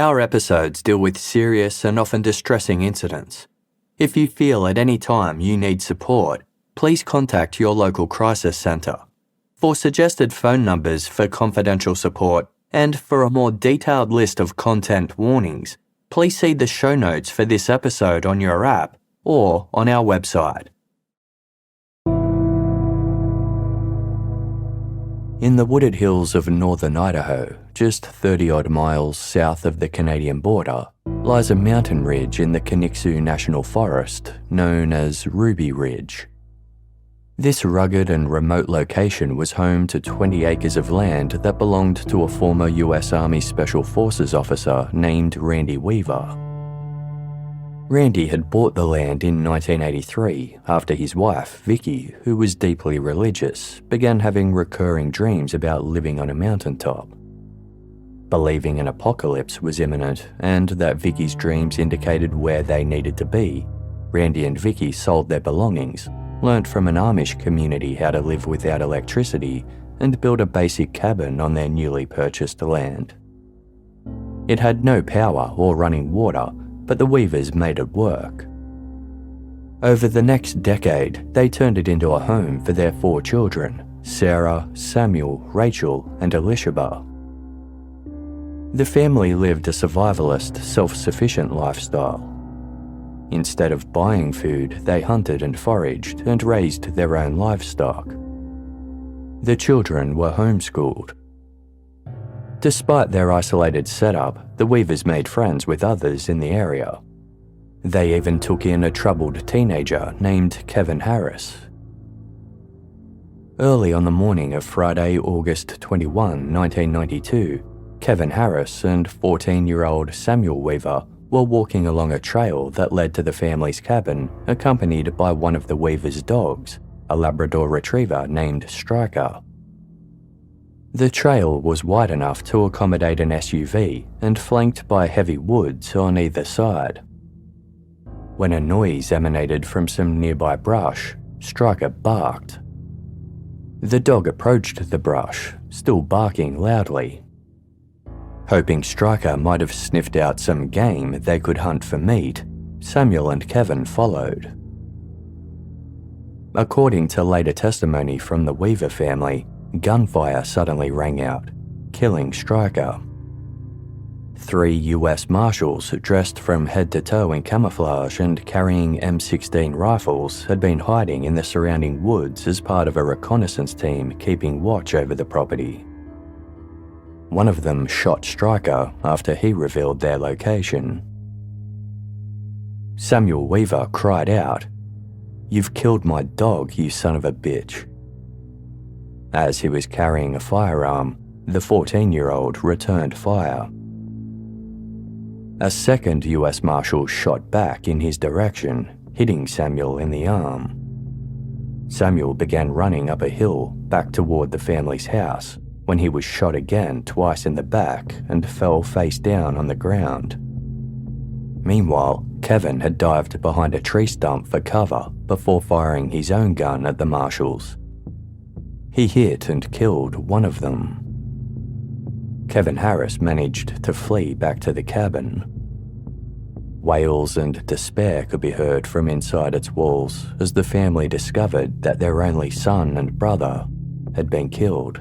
Our episodes deal with serious and often distressing incidents. If you feel at any time you need support, please contact your local crisis centre. For suggested phone numbers for confidential support and for a more detailed list of content warnings, please see the show notes for this episode on your app or on our website. In the wooded hills of northern Idaho, just 30-odd miles south of the Canadian border, lies a mountain ridge in the Kaniksu National Forest known as Ruby Ridge. This rugged and remote location was home to 20 acres of land that belonged to a former US Army Special Forces officer named Randy Weaver. Randy had bought the land in 1983 after his wife, Vicky, who was deeply religious, began having recurring dreams about living on a mountaintop. Believing an apocalypse was imminent and that Vicky's dreams indicated where they needed to be, Randy and Vicky sold their belongings, learnt from an Amish community how to live without electricity, and built a basic cabin on their newly purchased land. It had no power or running water, but the Weavers made it work. Over the next decade, they turned it into a home for their 4 children, Sarah, Samuel, Rachel, and Elishaba. The family lived a survivalist, self-sufficient lifestyle. Instead of buying food, they hunted and foraged and raised their own livestock. The children were homeschooled. Despite their isolated setup, the Weavers made friends with others in the area. They even took in a troubled teenager named Kevin Harris. Early on the morning of Friday, August 21, 1992, Kevin Harris and 14-year-old Samuel Weaver were walking along a trail that led to the family's cabin, accompanied by one of the Weavers' dogs, a Labrador Retriever named Striker. The trail was wide enough to accommodate an SUV and flanked by heavy woods on either side. When a noise emanated from some nearby brush, Striker barked. The dog approached the brush, still barking loudly. Hoping Striker might have sniffed out some game they could hunt for meat, Samuel and Kevin followed. According to later testimony from the Weaver family, gunfire suddenly rang out, killing Striker. 3 US Marshals dressed from head to toe in camouflage and carrying M16 rifles had been hiding in the surrounding woods as part of a reconnaissance team keeping watch over the property. One of them shot Striker after he revealed their location. Samuel Weaver cried out, "You've killed my dog, you son of a bitch." As he was carrying a firearm, the 14-year-old returned fire. A second US Marshal shot back in his direction, hitting Samuel in the arm. Samuel began running up a hill back toward the family's house when he was shot again twice in the back and fell face down on the ground. Meanwhile, Kevin had dived behind a tree stump for cover before firing his own gun at the Marshals. He hit and killed one of them. Kevin Harris managed to flee back to the cabin. Wails and despair could be heard from inside its walls as the family discovered that their only son and brother had been killed.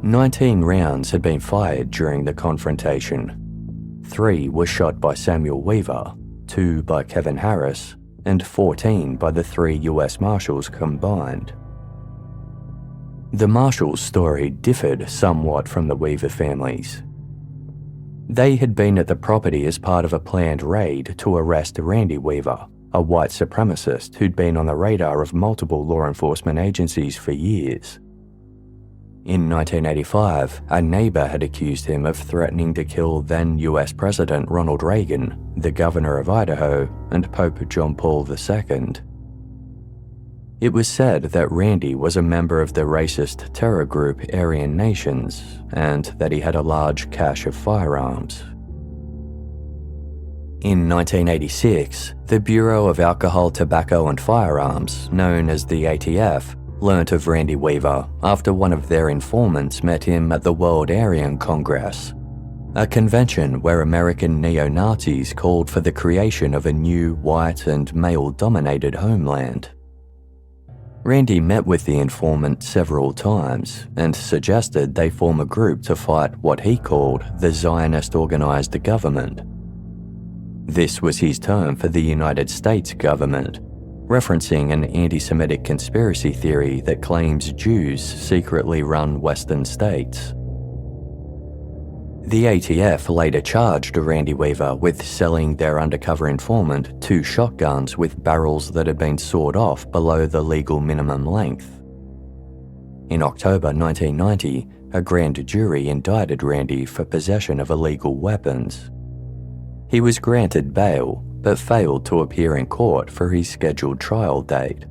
19 rounds had been fired during the confrontation. 3 were shot by Samuel Weaver, 2 by Kevin Harris, and 14 by the 3 US Marshals combined. The Marshals' story differed somewhat from the Weaver family's. They had been at the property as part of a planned raid to arrest Randy Weaver, a white supremacist who'd been on the radar of multiple law enforcement agencies for years. In 1985, a neighbor had accused him of threatening to kill then US President Ronald Reagan, the governor of Idaho, and Pope John Paul II. It was said that Randy was a member of the racist terror group Aryan Nations, and that he had a large cache of firearms. In 1986, the Bureau of Alcohol, Tobacco and Firearms, known as the ATF, learnt of Randy Weaver after one of their informants met him at the World Aryan Congress. a convention where American neo-Nazis called for the creation of a new white and male-dominated homeland. Randy met with the informant several times and suggested they form a group to fight what he called the Zionist organized government. This was his term for the United States government, referencing an anti-Semitic conspiracy theory that claims Jews secretly run Western states. The ATF later charged Randy Weaver with selling their undercover informant 2 shotguns with barrels that had been sawed off below the legal minimum length. In October 1990, a grand jury indicted Randy for possession of illegal weapons. He was granted bail, but failed to appear in court for his scheduled trial date.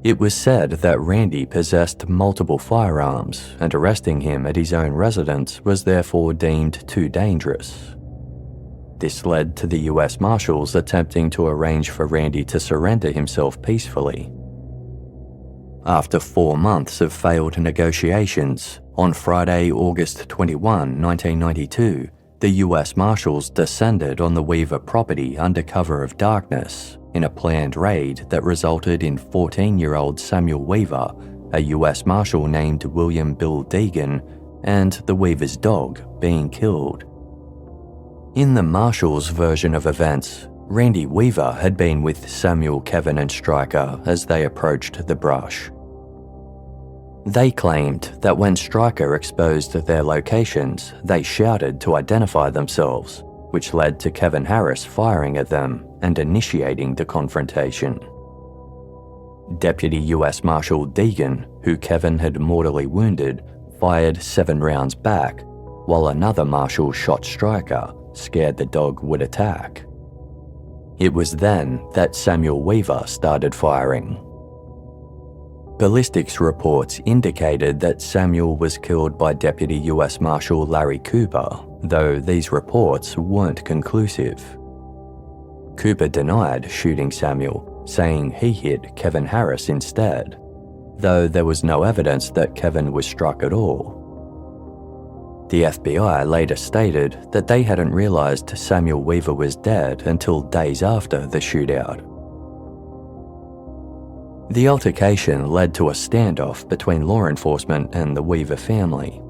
It was said that Randy possessed multiple firearms, and arresting him at his own residence was therefore deemed too dangerous. This led to the US Marshals attempting to arrange for Randy to surrender himself peacefully. After 4 months of failed negotiations, on Friday, August 21, 1992, the US Marshals descended on the Weaver property under cover of darkness in a planned raid that resulted in 14-year-old Samuel Weaver, a US Marshal named William Bill Deegan, and the Weaver's dog being killed. In the Marshals' version of events, Randy Weaver had been with Samuel, Kevin, and Stryker as they approached the brush. They claimed that when Stryker exposed their locations, they shouted to identify themselves, which led to Kevin Harris firing at them and initiating the confrontation. Deputy US Marshal Deegan, who Kevin had mortally wounded, fired 7 rounds back, while another marshal shot Stryker, scared the dog would attack. It was then that Samuel Weaver started firing. Ballistics reports indicated that Samuel was killed by Deputy US Marshal Larry Cooper, though these reports weren't conclusive. Cooper denied shooting Samuel, saying he hit Kevin Harris instead, though there was no evidence that Kevin was struck at all. The FBI later stated that they hadn't realized Samuel Weaver was dead until days after the shootout. The altercation led to a standoff between law enforcement and the Weaver family.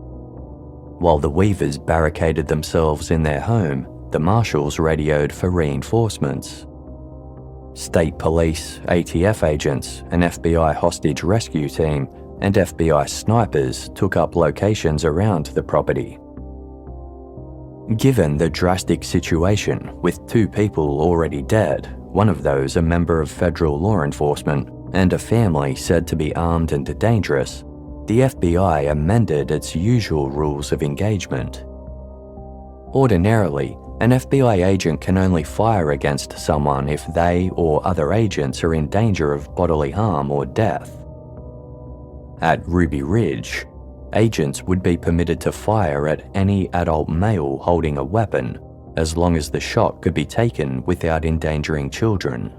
While the Weavers barricaded themselves in their home, the Marshals radioed for reinforcements. State police, ATF agents, an FBI hostage rescue team, and FBI snipers took up locations around the property. Given the drastic situation, with 2 people already dead, one of those a member of federal law enforcement, and a family said to be armed and dangerous, the FBI amended its usual rules of engagement. Ordinarily, an FBI agent can only fire against someone if they or other agents are in danger of bodily harm or death. At Ruby Ridge, agents would be permitted to fire at any adult male holding a weapon, as long as the shot could be taken without endangering children.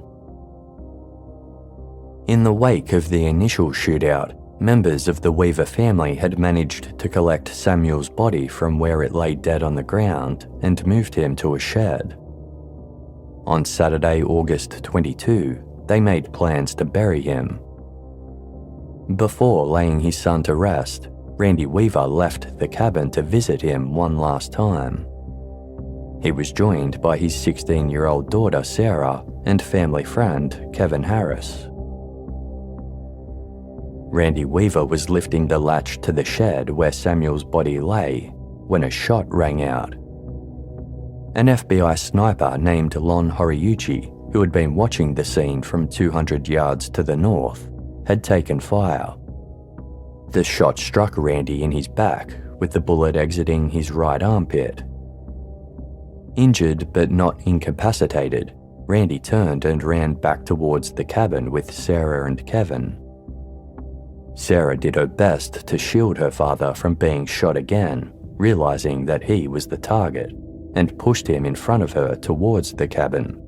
In the wake of the initial shootout, members of the Weaver family had managed to collect Samuel's body from where it lay dead on the ground and moved him to a shed. On Saturday, August 22, they made plans to bury him. Before laying his son to rest, Randy Weaver left the cabin to visit him one last time. He was joined by his 16-year-old daughter Sarah and family friend Kevin Harris. Randy Weaver was lifting the latch to the shed where Samuel's body lay when a shot rang out. An FBI sniper named Lon Horiuchi, who had been watching the scene from 200 yards to the north, had taken fire. The shot struck Randy in his back, with the bullet exiting his right armpit. Injured but not incapacitated, Randy turned and ran back towards the cabin with Sarah and Kevin. Sarah did her best to shield her father from being shot again, realizing that he was the target, and pushed him in front of her towards the cabin.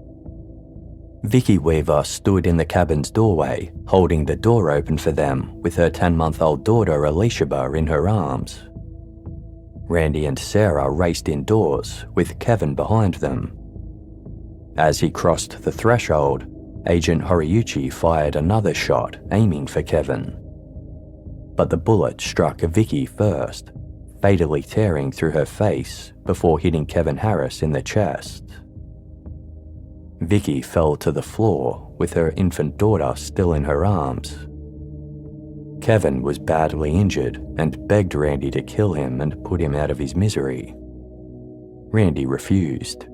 Vicky Weaver stood in the cabin's doorway, holding the door open for them with her 10-month-old daughter Alicia in her arms. Randy and Sarah raced indoors, with Kevin behind them. As he crossed the threshold, Agent Horiuchi fired another shot, aiming for Kevin. But the bullet struck Vicky first, fatally tearing through her face before hitting Kevin Harris in the chest. Vicky fell to the floor with her infant daughter still in her arms. Kevin was badly injured and begged Randy to kill him and put him out of his misery. Randy refused.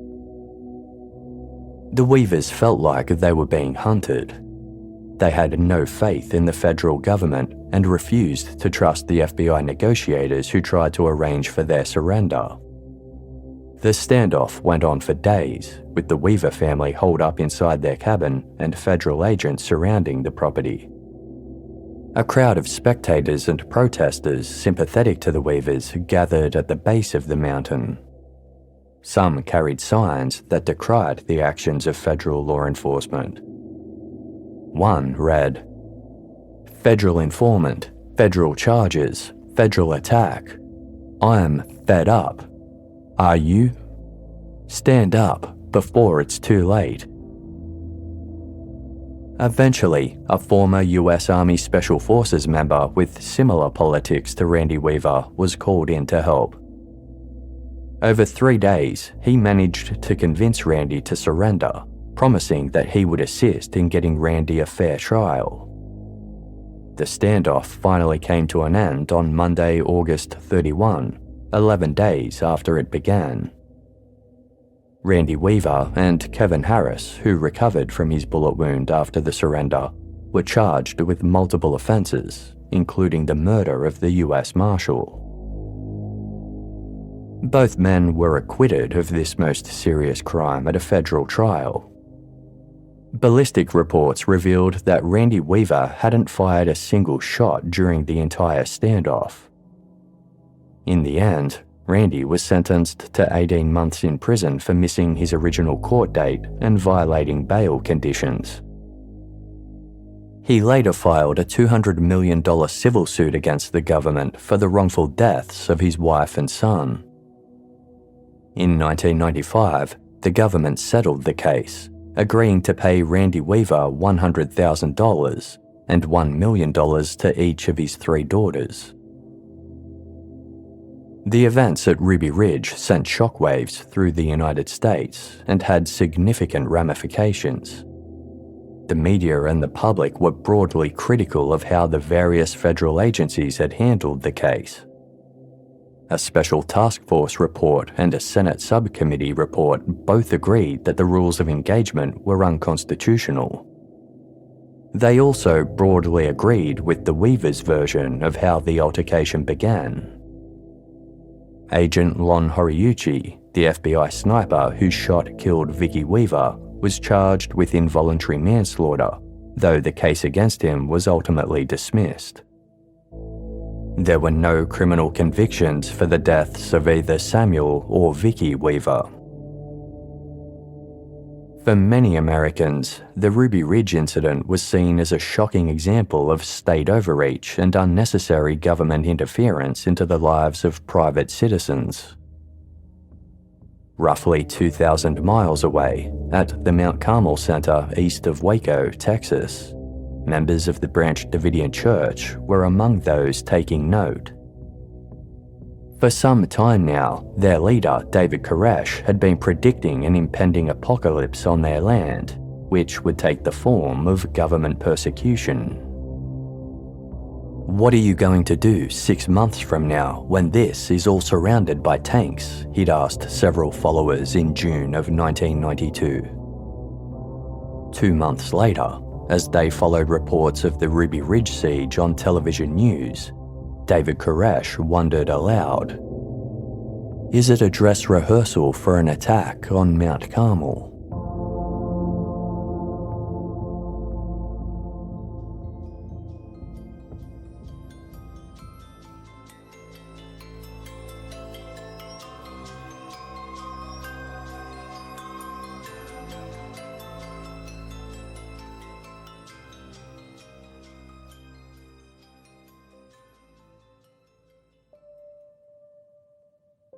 The Weavers felt like they were being hunted. They had no faith in the federal government and refused to trust the FBI negotiators who tried to arrange for their surrender. The standoff went on for days, with the Weaver family holed up inside their cabin and federal agents surrounding the property. A crowd of spectators and protesters sympathetic to the Weavers gathered at the base of the mountain. Some carried signs that decried the actions of federal law enforcement. One read, "Federal informant, federal charges, federal attack. I'm fed up. Are you? Stand up before it's too late." Eventually, a former US Army Special Forces member with similar politics to Randy Weaver was called in to help. Over 3 days, he managed to convince Randy to surrender, promising that he would assist in getting Randy a fair trial. The standoff finally came to an end on Monday, August 31, 11 days after it began. Randy Weaver and Kevin Harris, who recovered from his bullet wound after the surrender, were charged with multiple offences, including the murder of the US Marshal. Both men were acquitted of this most serious crime at a federal trial. Ballistic reports revealed that Randy Weaver hadn't fired a single shot during the entire standoff. In the end, Randy was sentenced to 18 months in prison for missing his original court date and violating bail conditions. He later filed a $200 million civil suit against the government for the wrongful deaths of his wife and son. In 1995, the government settled the case, agreeing to pay Randy Weaver $100,000 and $1 million to each of his 3 daughters. The events at Ruby Ridge sent shockwaves through the United States and had significant ramifications. The media and the public were broadly critical of how the various federal agencies had handled the case. A special task force report and a Senate subcommittee report both agreed that the rules of engagement were unconstitutional. They also broadly agreed with the Weavers' version of how the altercation began. Agent Lon Horiuchi, the FBI sniper whose shot killed Vicky Weaver, was charged with involuntary manslaughter, though the case against him was ultimately dismissed. There were no criminal convictions for the deaths of either Samuel or Vicky Weaver. For many Americans, the Ruby Ridge incident was seen as a shocking example of state overreach and unnecessary government interference into the lives of private citizens. Roughly 2,000 miles away, at the Mount Carmel Center east of Waco, Texas, members of the Branch Davidian Church were among those taking note. For some time now, their leader, David Koresh, had been predicting an impending apocalypse on their land, which would take the form of government persecution. "What are you going to do 6 months from now when this is all surrounded by tanks?" he'd asked several followers in June of 1992. 2 months later, as they followed reports of the Ruby Ridge siege on television news, David Koresh wondered aloud, "Is it a dress rehearsal for an attack on Mount Carmel?"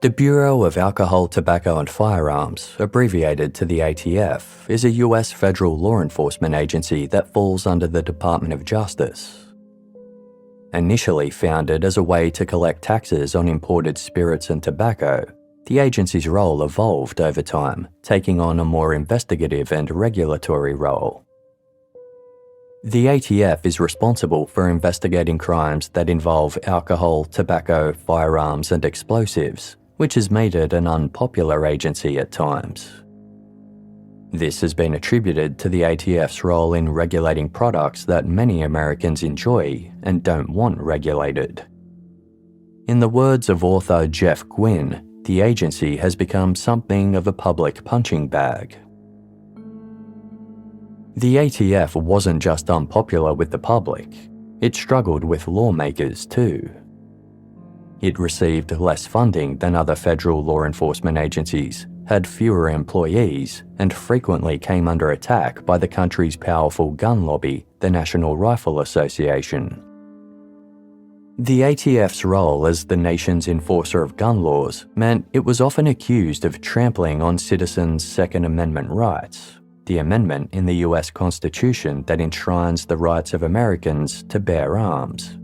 The Bureau of Alcohol, Tobacco and Firearms, abbreviated to the ATF, is a US federal law enforcement agency that falls under the Department of Justice. Initially founded as a way to collect taxes on imported spirits and tobacco, the agency's role evolved over time, taking on a more investigative and regulatory role. The ATF is responsible for investigating crimes that involve alcohol, tobacco, firearms and explosives, which has made it an unpopular agency at times. This has been attributed to the ATF's role in regulating products that many Americans enjoy and don't want regulated. In the words of author Jeff Gwynne, the agency has become something of a public punching bag. The ATF wasn't just unpopular with the public, it struggled with lawmakers too. It received less funding than other federal law enforcement agencies, had fewer employees, and frequently came under attack by the country's powerful gun lobby, the National Rifle Association. The ATF's role as the nation's enforcer of gun laws meant it was often accused of trampling on citizens' Second Amendment rights, the amendment in the US Constitution that enshrines the rights of Americans to bear arms.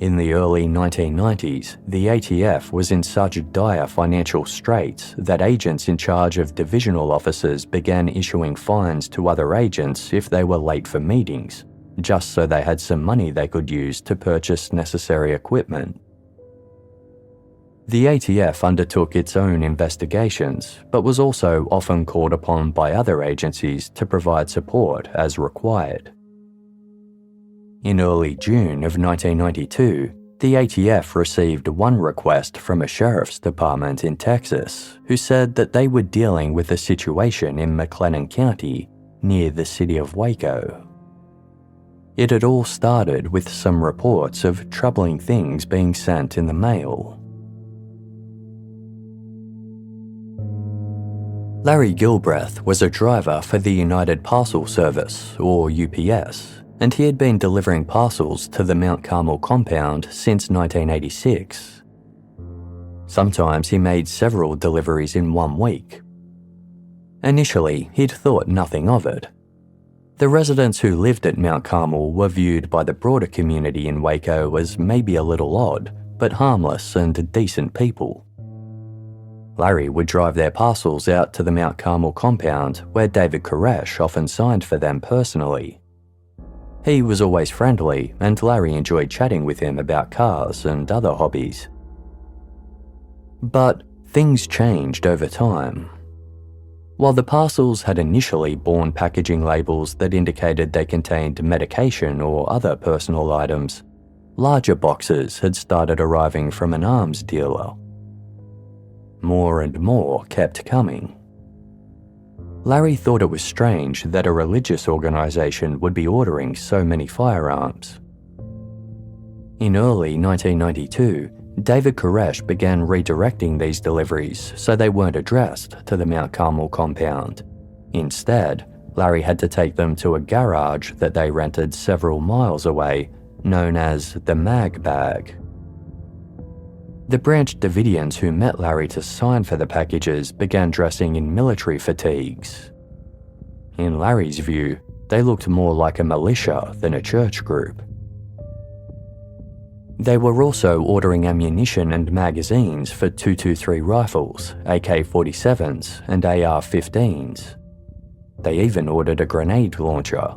In the early 1990s, the ATF was in such dire financial straits that agents in charge of divisional officers began issuing fines to other agents if they were late for meetings, just so they had some money they could use to purchase necessary equipment. The ATF undertook its own investigations, but was also often called upon by other agencies to provide support as required. In early June of 1992, the ATF received one request from a sheriff's department in Texas who said that they were dealing with a situation in McLennan County near the city of Waco. It had all started with some reports of troubling things being sent in the mail. Larry Gilbreth was a driver for the United Parcel Service, or UPS, and he had been delivering parcels to the Mount Carmel compound since 1986. Sometimes he made several deliveries in 1 week. Initially, he'd thought nothing of it. The residents who lived at Mount Carmel were viewed by the broader community in Waco as maybe a little odd, but harmless and decent people. Larry would drive their parcels out to the Mount Carmel compound, where David Koresh often signed for them personally. He was always friendly, and Larry enjoyed chatting with him about cars and other hobbies. But things changed over time. While the parcels had initially borne packaging labels that indicated they contained medication or other personal items, larger boxes had started arriving from an arms dealer. More and more kept coming. Larry thought it was strange that a religious organization would be ordering so many firearms. In early 1992, David Koresh began redirecting these deliveries so they weren't addressed to the Mount Carmel compound. Instead, Larry had to take them to a garage that they rented several miles away, known as the Mag Bag. The branch Davidians who met Larry to sign for the packages began dressing in military fatigues. In Larry's view, they looked more like a militia than a church group. They were also ordering ammunition and magazines for .223 rifles, AK-47s and AR-15s. They even ordered a grenade launcher.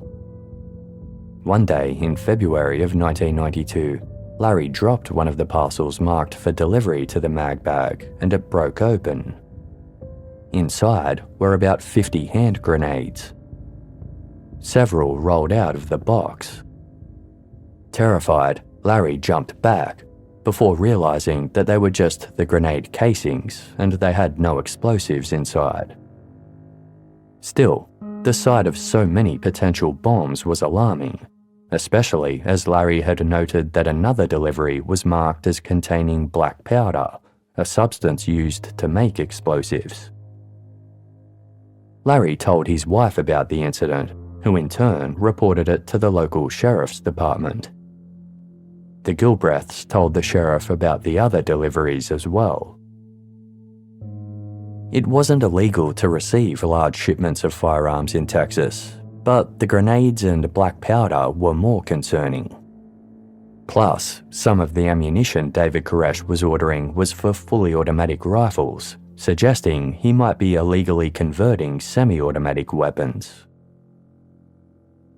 One day in February of 1992, Larry dropped one of the parcels marked for delivery to the mag bag, and it broke open. Inside were about 50 hand grenades. Several rolled out of the box. Terrified, Larry jumped back, before realizing that they were just the grenade casings and they had no explosives inside. Still, the sight of so many potential bombs was alarming, especially as Larry had noted that another delivery was marked as containing black powder, a substance used to make explosives. Larry told his wife about the incident, who in turn reported it to the local sheriff's department. The Gilbreths told the sheriff about the other deliveries as well. It wasn't illegal to receive large shipments of firearms in Texas, but the grenades and black powder were more concerning. Plus, some of the ammunition David Koresh was ordering was for fully automatic rifles, suggesting he might be illegally converting semi-automatic weapons.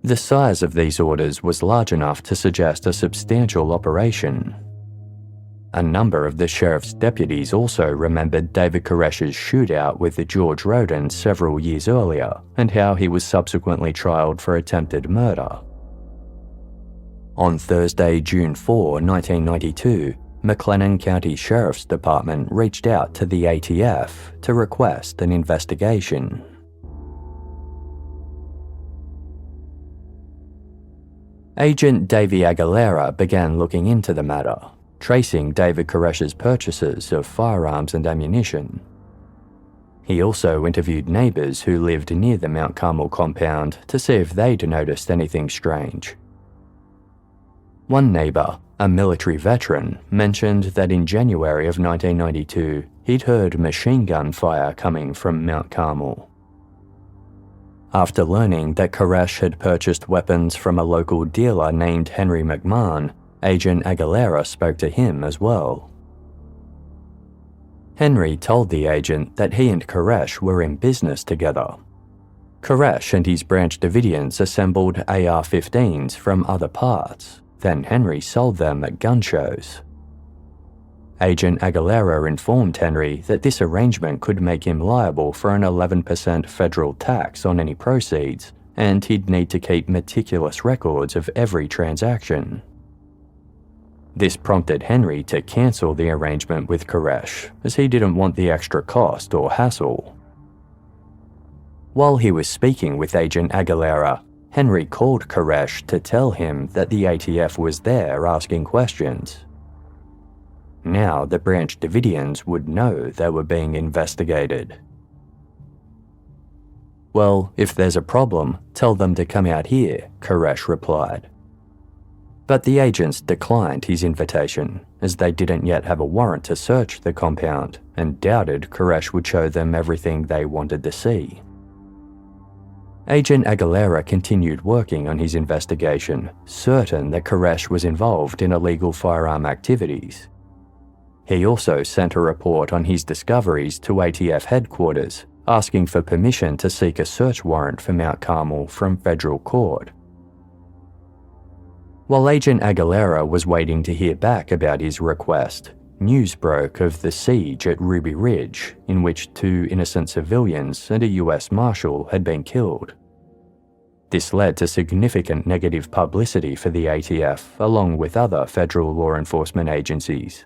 The size of these orders was large enough to suggest a substantial operation. A number of the sheriff's deputies also remembered David Koresh's shootout with George Roden several years earlier and how he was subsequently trialed for attempted murder. On Thursday, June 4, 1992, McLennan County Sheriff's Department reached out to the ATF to request an investigation. Agent Davey Aguilera began looking into the matter, tracing David Koresh's purchases of firearms and ammunition. He also interviewed neighbours who lived near the Mount Carmel compound to see if they'd noticed anything strange. One neighbour, a military veteran, mentioned that in January of 1992 he'd heard machine gun fire coming from Mount Carmel. After learning that Koresh had purchased weapons from a local dealer named Henry McMahon, Agent Aguilera spoke to him as well. Henry told the agent that he and Koresh were in business together. Koresh and his branch Davidians assembled AR-15s from other parts. Then Henry sold them at gun shows. Agent Aguilera informed Henry that this arrangement could make him liable for an 11% federal tax on any proceeds, and he'd need to keep meticulous records of every transaction. This prompted Henry to cancel the arrangement with Koresh, as he didn't want the extra cost or hassle. While he was speaking with Agent Aguilera, Henry called Koresh to tell him that the ATF was there asking questions. Now the branch Davidians would know they were being investigated. "Well, if there's a problem, tell them to come out here," Koresh replied. But the agents declined his invitation, as they didn't yet have a warrant to search the compound and doubted Koresh would show them everything they wanted to see. Agent Aguilera continued working on his investigation, certain that Koresh was involved in illegal firearm activities. He also sent a report on his discoveries to ATF headquarters, asking for permission to seek a search warrant for Mount Carmel from federal court. While Agent Aguilera was waiting to hear back about his request, news broke of the siege at Ruby Ridge, in which 2 innocent civilians and a US Marshal had been killed. This led to significant negative publicity for the ATF, along with other federal law enforcement agencies.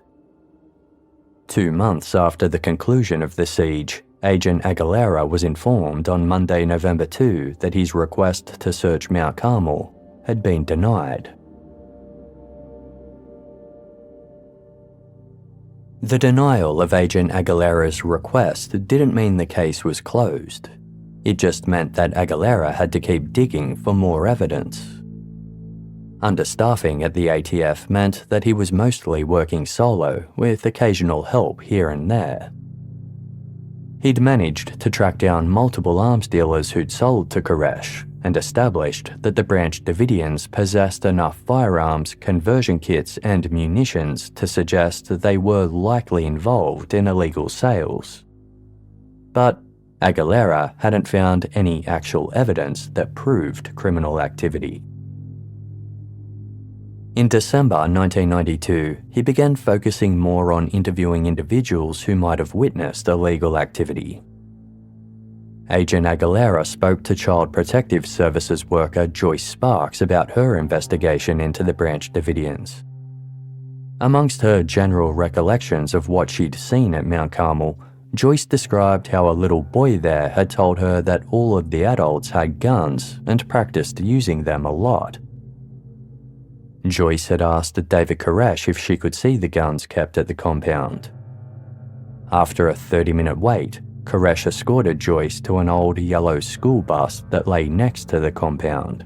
2 months after the conclusion of the siege, Agent Aguilera was informed on Monday, November 2, that his request to search Mount Carmel had been denied. The denial of Agent Aguilera's request didn't mean the case was closed. It just meant that Aguilera had to keep digging for more evidence. Understaffing at the ATF meant that he was mostly working solo, with occasional help here and there. He'd managed to track down multiple arms dealers who'd sold to Koresh, and established that the branch Davidians possessed enough firearms, conversion kits, and munitions to suggest that they were likely involved in illegal sales. But Aguilera hadn't found any actual evidence that proved criminal activity. In December 1992, he began focusing more on interviewing individuals who might have witnessed illegal activity. Agent Aguilera spoke to Child Protective Services worker Joyce Sparks about her investigation into the branch Davidians. Amongst her general recollections of what she'd seen at Mount Carmel, Joyce described how a little boy there had told her that all of the adults had guns and practiced using them a lot. Joyce had asked David Koresh if she could see the guns kept at the compound. After a 30-minute wait, Koresh escorted Joyce to an old yellow school bus that lay next to the compound.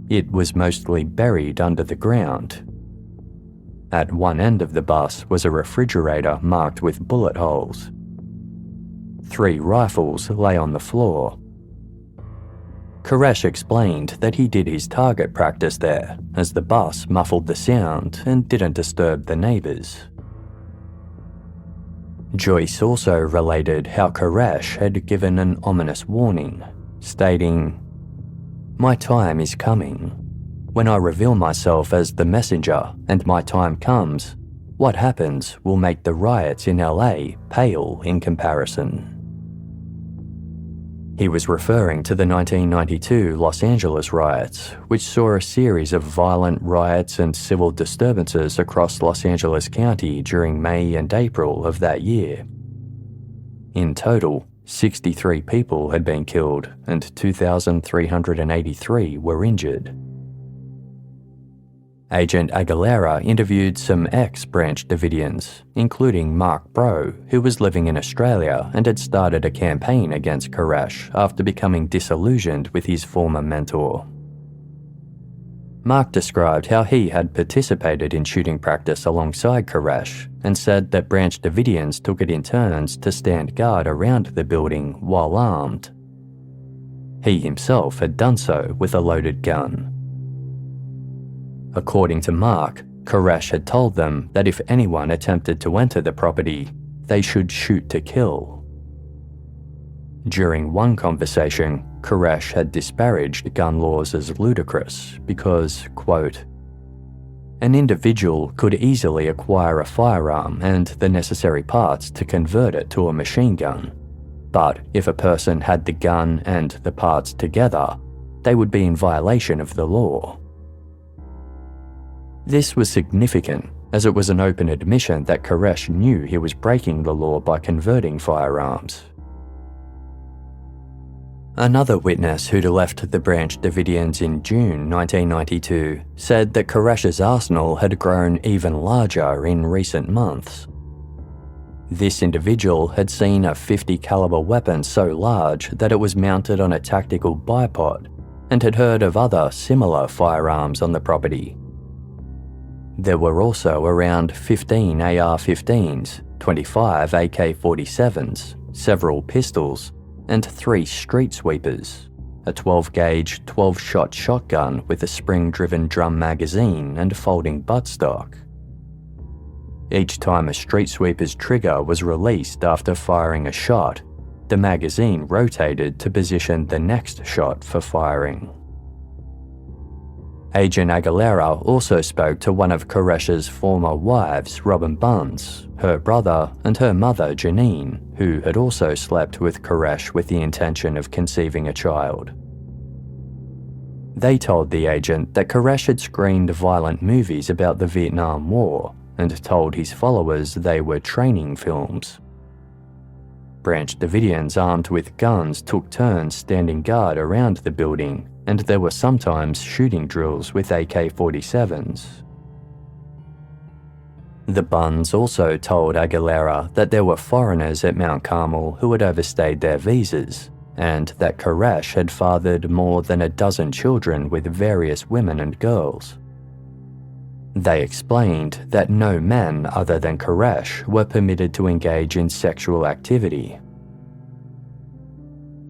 It was mostly buried under the ground, At one end of the bus was a refrigerator marked with bullet holes. 3 rifles lay on the floor. Koresh explained that he did his target practice there, as the bus muffled the sound and didn't disturb the neighbours. Joyce also related how Koresh had given an ominous warning, stating, "My time is coming. When I reveal myself as the messenger and my time comes, what happens will make the riots in LA pale in comparison." He was referring to the 1992 Los Angeles riots, which saw a series of violent riots and civil disturbances across Los Angeles County during May and April of that year. In total, 63 people had been killed and 2,383 were injured. Agent Aguilera interviewed some ex-Branch Davidians, including Mark Bro, who was living in Australia and had started a campaign against Koresh after becoming disillusioned with his former mentor. Mark described how he had participated in shooting practice alongside Koresh and said that Branch Davidians took it in turns to stand guard around the building while armed. He himself had done so with a loaded gun. According to Mark, Koresh had told them that if anyone attempted to enter the property, they should shoot to kill. During one conversation, Koresh had disparaged gun laws as ludicrous because, quote, "An individual could easily acquire a firearm and the necessary parts to convert it to a machine gun. But if a person had the gun and the parts together, they would be in violation of the law." This was significant, as it was an open admission that Koresh knew he was breaking the law by converting firearms. Another witness who'd left the Branch Davidians in June 1992 said that Koresh's arsenal had grown even larger in recent months. This individual had seen a .50 caliber weapon so large that it was mounted on a tactical bipod, and had heard of other similar firearms on the property. There were also around 15 AR-15s, 25 AK-47s, several pistols, and 3 street sweepers, a 12-gauge, 12-shot shotgun with a spring-driven drum magazine and folding buttstock. Each time a street sweeper's trigger was released after firing a shot, the magazine rotated to position the next shot for firing. Agent Aguilera also spoke to one of Koresh's former wives, Robin Bunce, her brother, and her mother, Janine, who had also slept with Koresh with the intention of conceiving a child. They told the agent that Koresh had screened violent movies about the Vietnam War and told his followers they were training films. Branch Davidians armed with guns took turns standing guard around the building, and there were sometimes shooting drills with AK-47s. The Bunns also told Aguilera that there were foreigners at Mount Carmel who had overstayed their visas, and that Koresh had fathered more than a dozen children with various women and girls. They explained that no men other than Koresh were permitted to engage in sexual activity.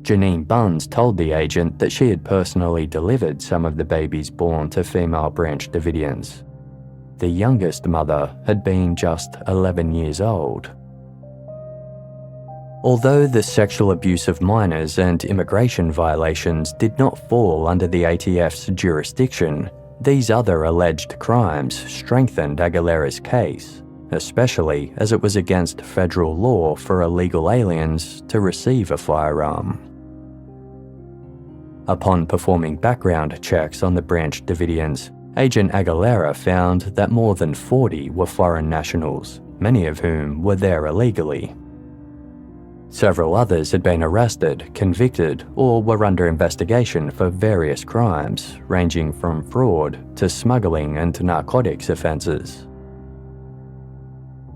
Janine Bunns told the agent that she had personally delivered some of the babies born to female Branch Davidians. The youngest mother had been just 11 years old. Although the sexual abuse of minors and immigration violations did not fall under the ATF's jurisdiction, these other alleged crimes strengthened Aguilera's case, especially as it was against federal law for illegal aliens to receive a firearm. Upon performing background checks on the Branch Davidians, Agent Aguilera found that more than 40 were foreign nationals, many of whom were there illegally. Several others had been arrested, convicted, or were under investigation for various crimes, ranging from fraud to smuggling and narcotics offences.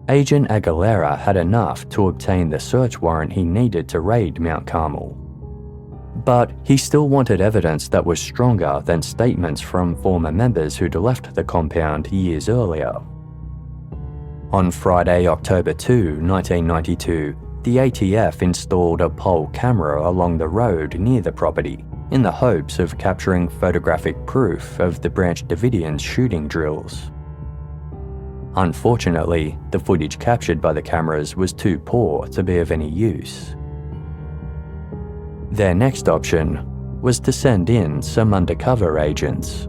Agent Aguilera had enough to obtain the search warrant he needed to raid Mount Carmel. But he still wanted evidence that was stronger than statements from former members who'd left the compound years earlier. On Friday, October 2, 1992, the ATF installed a pole camera along the road near the property in the hopes of capturing photographic proof of the Branch Davidians' shooting drills. Unfortunately, the footage captured by the cameras was too poor to be of any use. Their next option was to send in some undercover agents.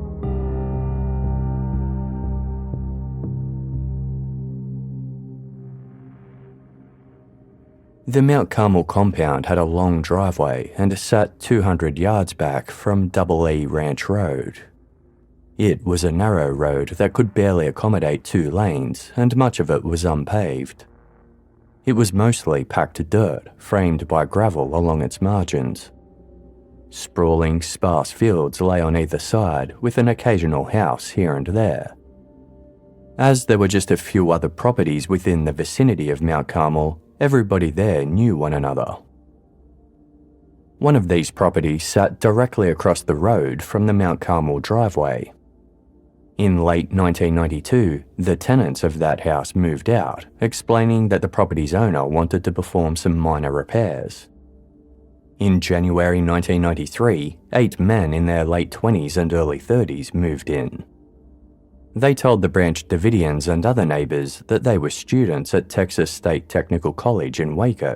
The Mount Carmel compound had a long driveway and sat 200 yards back from Double E Ranch Road. It was a narrow road that could barely accommodate 2 lanes, and much of it was unpaved. It was mostly packed dirt, framed by gravel along its margins. Sprawling, sparse fields lay on either side, with an occasional house here and there. As there were just a few other properties within the vicinity of Mount Carmel, everybody there knew one another. One of these properties sat directly across the road from the Mount Carmel driveway. In late 1992, the tenants of that house moved out, explaining that the property's owner wanted to perform some minor repairs. In January 1993, 8 men in their late 20s and early 30s moved in. They told the Branch Davidians and other neighbours that they were students at Texas State Technical College in Waco.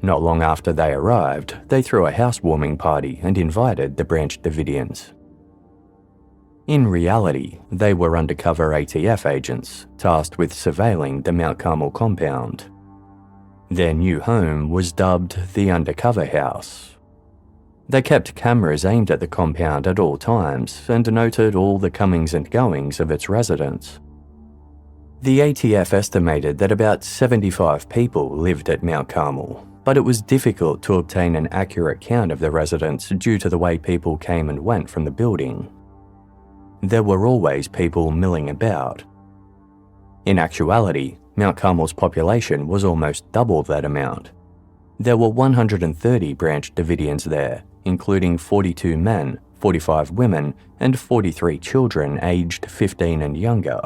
Not long after they arrived, they threw a housewarming party and invited the Branch Davidians. In reality, they were undercover ATF agents tasked with surveilling the Mount Carmel compound. Their new home was dubbed the Undercover House. They kept cameras aimed at the compound at all times and noted all the comings and goings of its residents. The ATF estimated that about 75 people lived at Mount Carmel, but it was difficult to obtain an accurate count of the residents due to the way people came and went from the building. There were always people milling about. In actuality, Mount Carmel's population was almost double that amount. There were 130 Branch Davidians there, including 42 men, 45 women, and 43 children aged 15 and younger.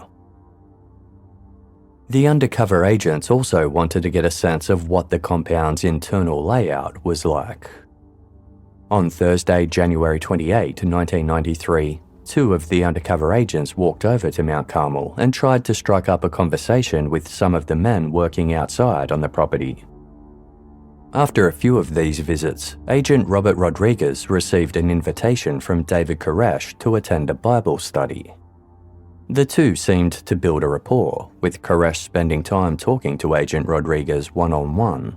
The undercover agents also wanted to get a sense of what the compound's internal layout was like. On Thursday, January 28, 1993, 2 of the undercover agents walked over to Mount Carmel and tried to strike up a conversation with some of the men working outside on the property. After a few of these visits, Agent Robert Rodriguez received an invitation from David Koresh to attend a Bible study. The two seemed to build a rapport, with Koresh spending time talking to Agent Rodriguez one-on-one.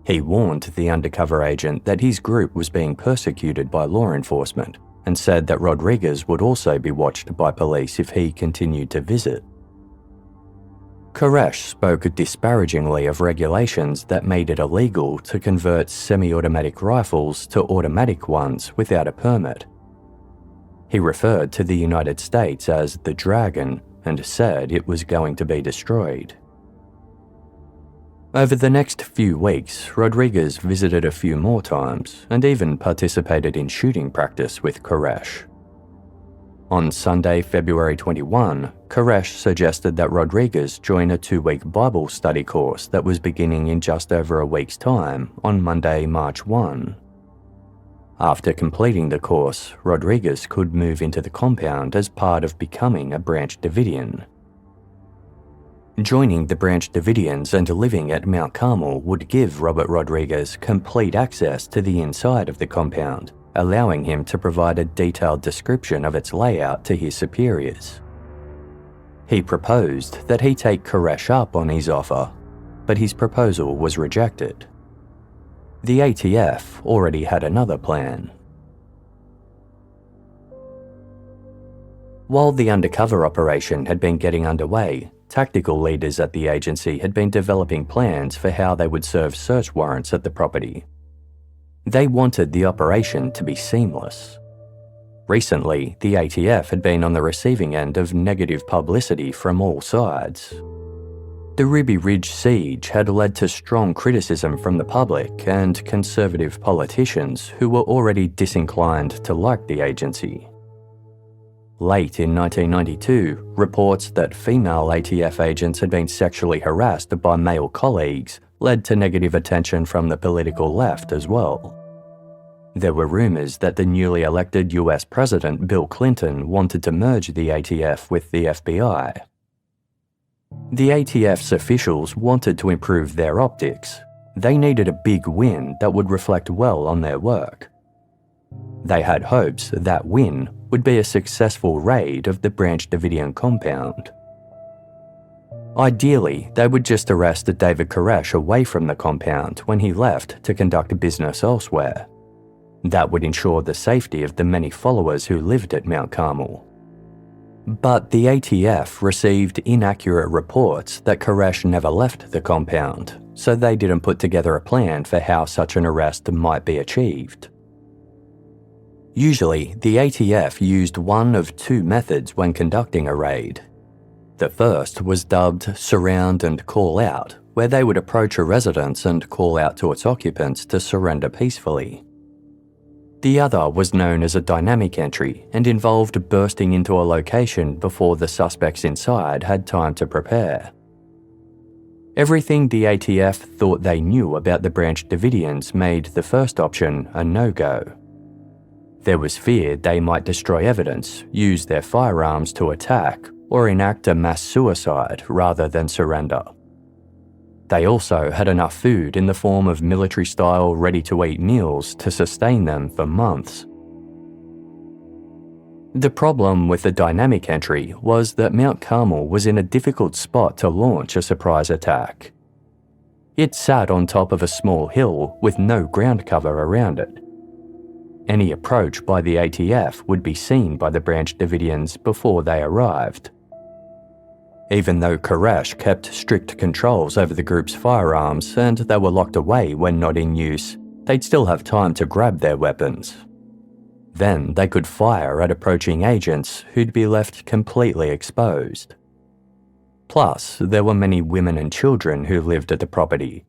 He warned the undercover agent that his group was being persecuted by law enforcement and said that Rodriguez would also be watched by police if he continued to visit. Koresh spoke disparagingly of regulations that made it illegal to convert semi-automatic rifles to automatic ones without a permit. He referred to the United States as the Dragon and said it was going to be destroyed. Over the next few weeks, Rodriguez visited a few more times and even participated in shooting practice with Koresh. On Sunday, February 21, Koresh suggested that Rodriguez join a 2-week Bible study course that was beginning in just over a week's time on Monday, March 1. After completing the course, Rodriguez could move into the compound as part of becoming a Branch Davidian. Joining the Branch Davidians and living at Mount Carmel would give Robert Rodriguez complete access to the inside of the compound, allowing him to provide a detailed description of its layout to his superiors. He proposed that he take Koresh up on his offer, but his proposal was rejected. The ATF already had another plan. While the undercover operation had been getting underway, tactical leaders at the agency had been developing plans for how they would serve search warrants at the property. They wanted the operation to be seamless. Recently, the ATF had been on the receiving end of negative publicity from all sides. The Ruby Ridge siege had led to strong criticism from the public and conservative politicians who were already disinclined to like the agency. Late in 1992, reports that female ATF agents had been sexually harassed by male colleagues led to negative attention from the political left as well. There were rumours that the newly elected US President Bill Clinton wanted to merge the ATF with the FBI. The ATF's officials wanted to improve their optics. They needed a big win that would reflect well on their work. They had hopes that win would be a successful raid of the Branch Davidian compound. Ideally, they would just arrest David Koresh away from the compound when he left to conduct business elsewhere. That would ensure the safety of the many followers who lived at Mount Carmel. But the ATF received inaccurate reports that Koresh never left the compound, so they didn't put together a plan for how such an arrest might be achieved. Usually, the ATF used one of two methods when conducting a raid. The first was dubbed surround and call out, where they would approach a residence and call out to its occupants to surrender peacefully. The other was known as a dynamic entry and involved bursting into a location before the suspects inside had time to prepare. Everything the ATF thought they knew about the Branch Davidians made the first option a no-go. There was fear they might destroy evidence, use their firearms to attack, or enact a mass suicide rather than surrender. They also had enough food in the form of military-style ready-to-eat meals to sustain them for months. The problem with the dynamic entry was that Mount Carmel was in a difficult spot to launch a surprise attack. It sat on top of a small hill with no ground cover around it. Any approach by the ATF would be seen by the Branch Davidians before they arrived. Even though Koresh kept strict controls over the group's firearms and they were locked away when not in use, they'd still have time to grab their weapons. Then they could fire at approaching agents who'd be left completely exposed. Plus, there were many women and children who lived at the property.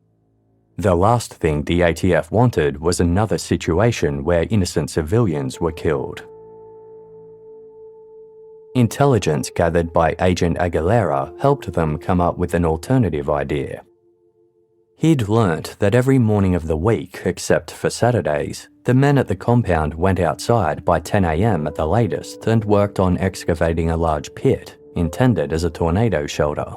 The last thing the ATF wanted was another situation where innocent civilians were killed. Intelligence gathered by Agent Aguilera helped them come up with an alternative idea. He'd learnt that every morning of the week, except for Saturdays, the men at the compound went outside by 10 a.m. at the latest and worked on excavating a large pit intended as a tornado shelter.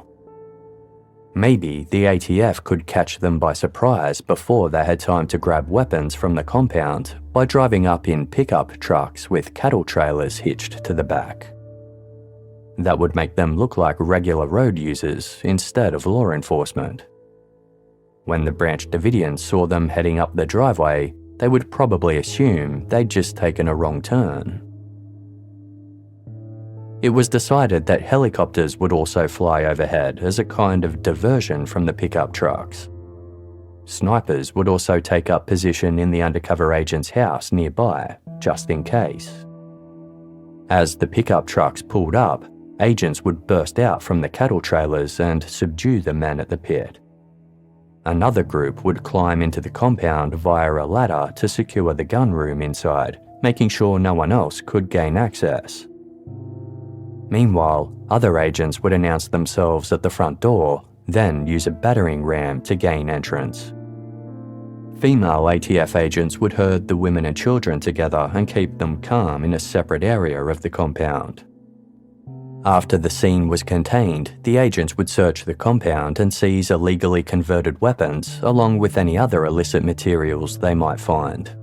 Maybe the ATF could catch them by surprise before they had time to grab weapons from the compound by driving up in pickup trucks with cattle trailers hitched to the back. That would make them look like regular road users instead of law enforcement. When the Branch Davidians saw them heading up the driveway, they would probably assume they'd just taken a wrong turn. It was decided that helicopters would also fly overhead as a kind of diversion from the pickup trucks. Snipers would also take up position in the undercover agent's house nearby, just in case. As the pickup trucks pulled up, agents would burst out from the cattle trailers and subdue the men at the pit. Another group would climb into the compound via a ladder to secure the gun room inside, making sure no one else could gain access. Meanwhile, other agents would announce themselves at the front door, then use a battering ram to gain entrance. Female ATF agents would herd the women and children together and keep them calm in a separate area of the compound. After the scene was contained, the agents would search the compound and seize illegally converted weapons along with any other illicit materials they might find.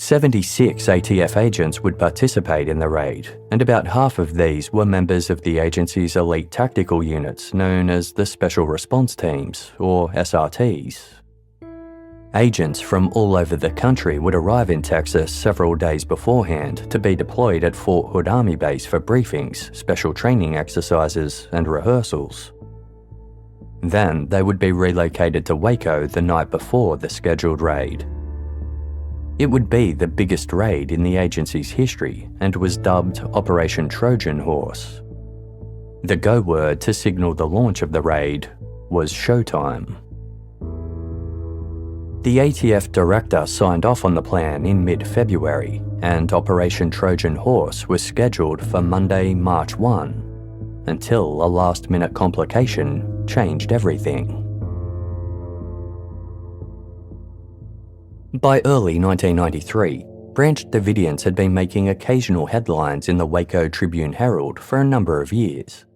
76 ATF agents would participate in the raid, and about half of these were members of the agency's elite tactical units known as the Special Response Teams, or SRTs. Agents from all over the country would arrive in Texas several days beforehand to be deployed at Fort Hood Army Base for briefings, special training exercises, and rehearsals. Then they would be relocated to Waco the night before the scheduled raid. It would be the biggest raid in the agency's history and was dubbed Operation Trojan Horse. The go word to signal the launch of the raid was showtime. The ATF director signed off on the plan in mid-February, and Operation Trojan Horse was scheduled for Monday, March 1, until a last-minute complication changed everything. By early 1993, Branch Davidians had been making occasional headlines in the Waco Tribune-Herald for a number of years.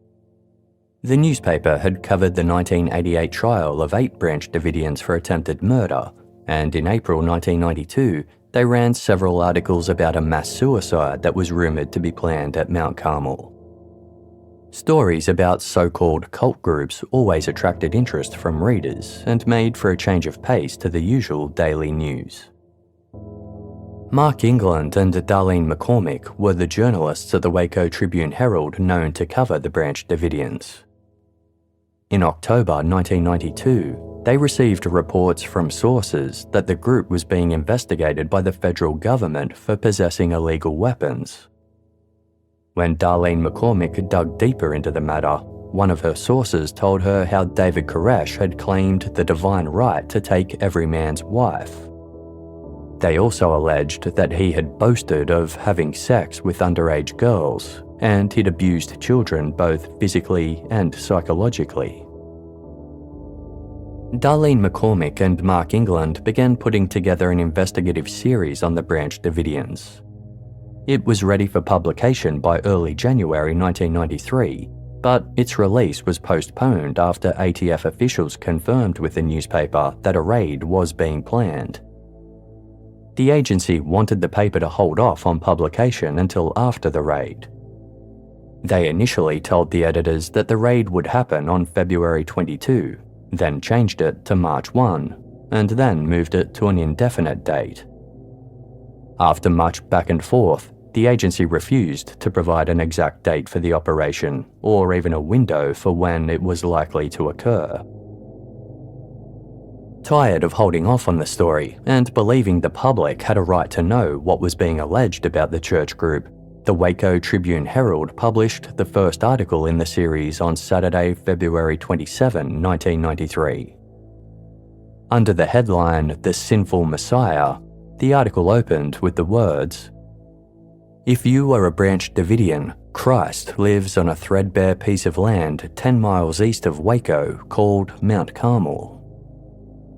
The newspaper had covered the 1988 trial of 8 Branch Davidians for attempted murder, and in April 1992, they ran several articles about a mass suicide that was rumoured to be planned at Mount Carmel. Stories about so-called cult groups always attracted interest from readers and made for a change of pace to the usual daily news. Mark England and Darlene McCormick were the journalists at the Waco Tribune-Herald known to cover the Branch Davidians. In October 1992, they received reports from sources that the group was being investigated by the federal government for possessing illegal weapons. When Darlene McCormick dug deeper into the matter, one of her sources told her how David Koresh had claimed the divine right to take every man's wife. They also alleged that he had boasted of having sex with underage girls, and he'd abused children both physically and psychologically. Darlene McCormick and Mark England began putting together an investigative series on the Branch Davidians. It was ready for publication by early January 1993, but its release was postponed after ATF officials confirmed with the newspaper that a raid was being planned. The agency wanted the paper to hold off on publication until after the raid. They initially told the editors that the raid would happen on February 22, then changed it to March 1, and then moved it to an indefinite date. After much back and forth, the agency refused to provide an exact date for the operation, or even a window for when it was likely to occur. Tired of holding off on the story, and believing the public had a right to know what was being alleged about the church group, the Waco Tribune-Herald published the first article in the series on Saturday, February 27, 1993. Under the headline, "The Sinful Messiah," the article opened with the words, "If you are a Branch Davidian, Christ lives on a threadbare piece of land 10 miles east of Waco called Mount Carmel.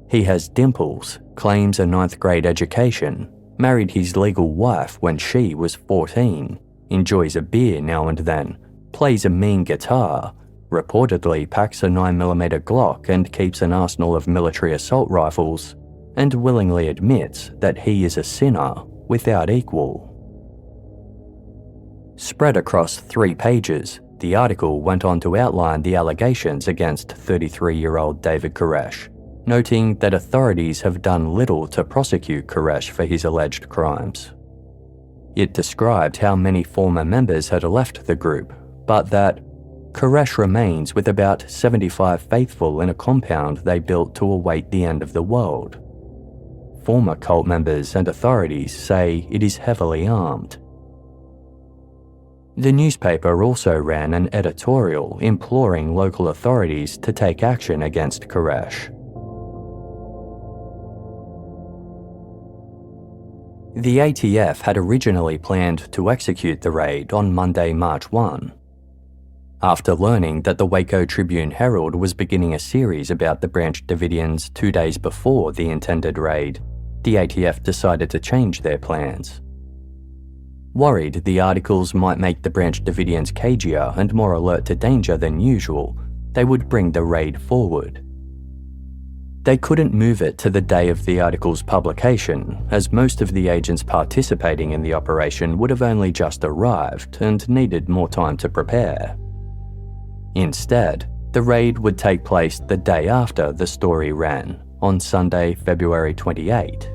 He has dimples, claims a 9th grade education, married his legal wife when she was 14, enjoys a beer now and then, plays a mean guitar, reportedly packs a 9mm Glock and keeps an arsenal of military assault rifles, and willingly admits that he is a sinner without equal." Spread across 3 pages, the article went on to outline the allegations against 33-year-old David Koresh, noting that authorities have done little to prosecute Koresh for his alleged crimes. It described how many former members had left the group, but that Koresh remains with about 75 faithful in a compound they built to await the end of the world. Former cult members and authorities say it is heavily armed. The newspaper also ran an editorial imploring local authorities to take action against Koresh. The ATF had originally planned to execute the raid on Monday, March 1. After learning that the Waco Tribune-Herald was beginning a series about the Branch Davidians 2 days before the intended raid, the ATF decided to change their plans. Worried the articles might make the Branch Davidians cagier and more alert to danger than usual, they would bring the raid forward. They couldn't move it to the day of the article's publication, as most of the agents participating in the operation would have only just arrived and needed more time to prepare. Instead, the raid would take place the day after the story ran, on Sunday, February 28.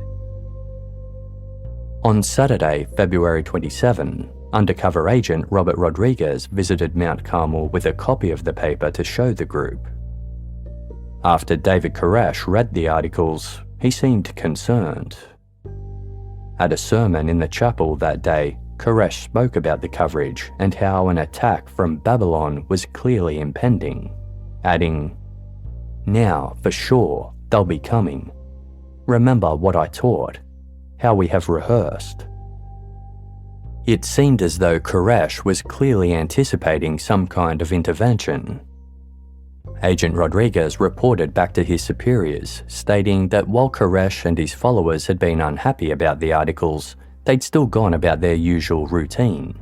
On Saturday, February 27, undercover agent Robert Rodriguez visited Mount Carmel with a copy of the paper to show the group. After David Koresh read the articles, he seemed concerned. At a sermon in the chapel that day, Koresh spoke about the coverage and how an attack from Babylon was clearly impending, adding, "Now, for sure, they'll be coming. Remember what I taught, how we have rehearsed." It seemed as though Koresh was clearly anticipating some kind of intervention. Agent Rodriguez reported back to his superiors, stating that while Koresh and his followers had been unhappy about the articles, they'd still gone about their usual routine.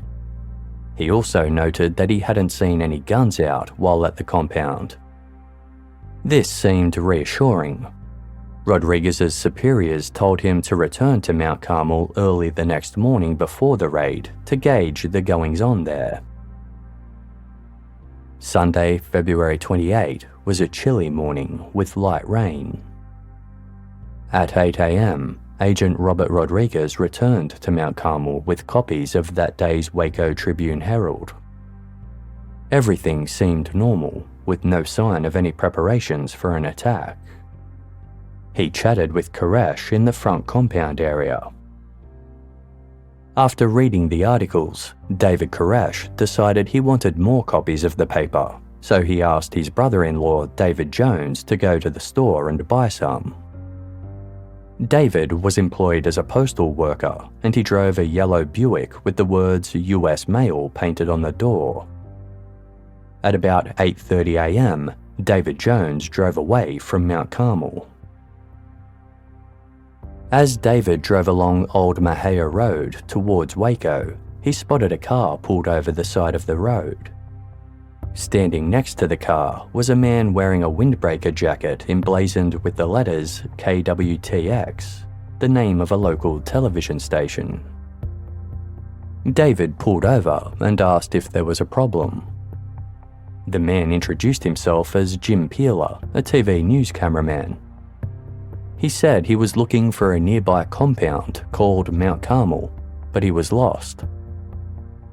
He also noted that he hadn't seen any guns out while at the compound. This seemed reassuring. Rodriguez's superiors told him to return to Mount Carmel early the next morning before the raid to gauge the goings-on there. Sunday, February 28, was a chilly morning with light rain. At 8 a.m, Agent Robert Rodriguez returned to Mount Carmel with copies of that day's Waco Tribune-Herald. Everything seemed normal, with no sign of any preparations for an attack. He chatted with Koresh in the front compound area. After reading the articles, David Koresh decided he wanted more copies of the paper, so he asked his brother-in-law David Jones to go to the store and buy some. David was employed as a postal worker, and he drove a yellow Buick with the words US Mail painted on the door. At about 8:30 a.m, David Jones drove away from Mount Carmel. As David drove along Old Mahia Road towards Waco, he spotted a car pulled over the side of the road. Standing next to the car was a man wearing a windbreaker jacket emblazoned with the letters KWTX, the name of a local television station. David pulled over and asked if there was a problem. The man introduced himself as Jim Peeler, a TV news cameraman. He said he was looking for a nearby compound called Mount Carmel, but he was lost.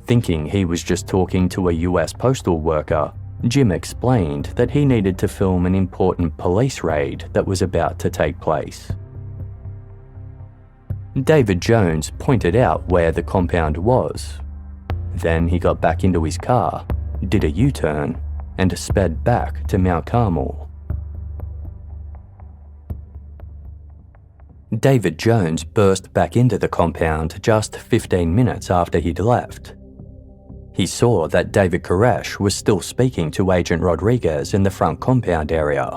Thinking he was just talking to a US postal worker, Jim explained that he needed to film an important police raid that was about to take place. David Jones pointed out where the compound was. Then he got back into his car, did a U-turn, and sped back to Mount Carmel. David Jones burst back into the compound just 15 minutes after he'd left. He saw that David Koresh was still speaking to Agent Rodriguez in the front compound area.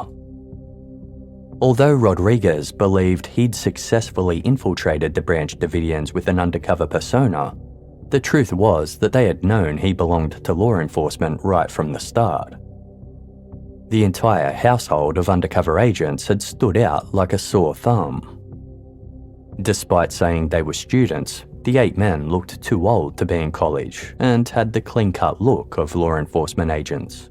Although Rodriguez believed he'd successfully infiltrated the Branch Davidians with an undercover persona, the truth was that they had known he belonged to law enforcement right from the start. The entire household of undercover agents had stood out like a sore thumb. Despite saying they were students, the 8 men looked too old to be in college and had the clean-cut look of law enforcement agents.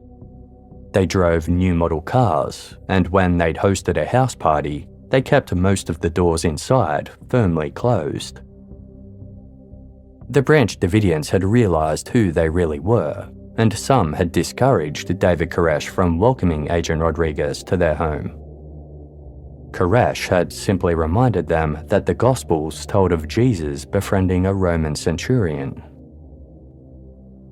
They drove new model cars, and when they'd hosted a house party, they kept most of the doors inside firmly closed. The Branch Davidians had realised who they really were, and some had discouraged David Koresh from welcoming Agent Rodriguez to their home. Koresh had simply reminded them that the Gospels told of Jesus befriending a Roman centurion.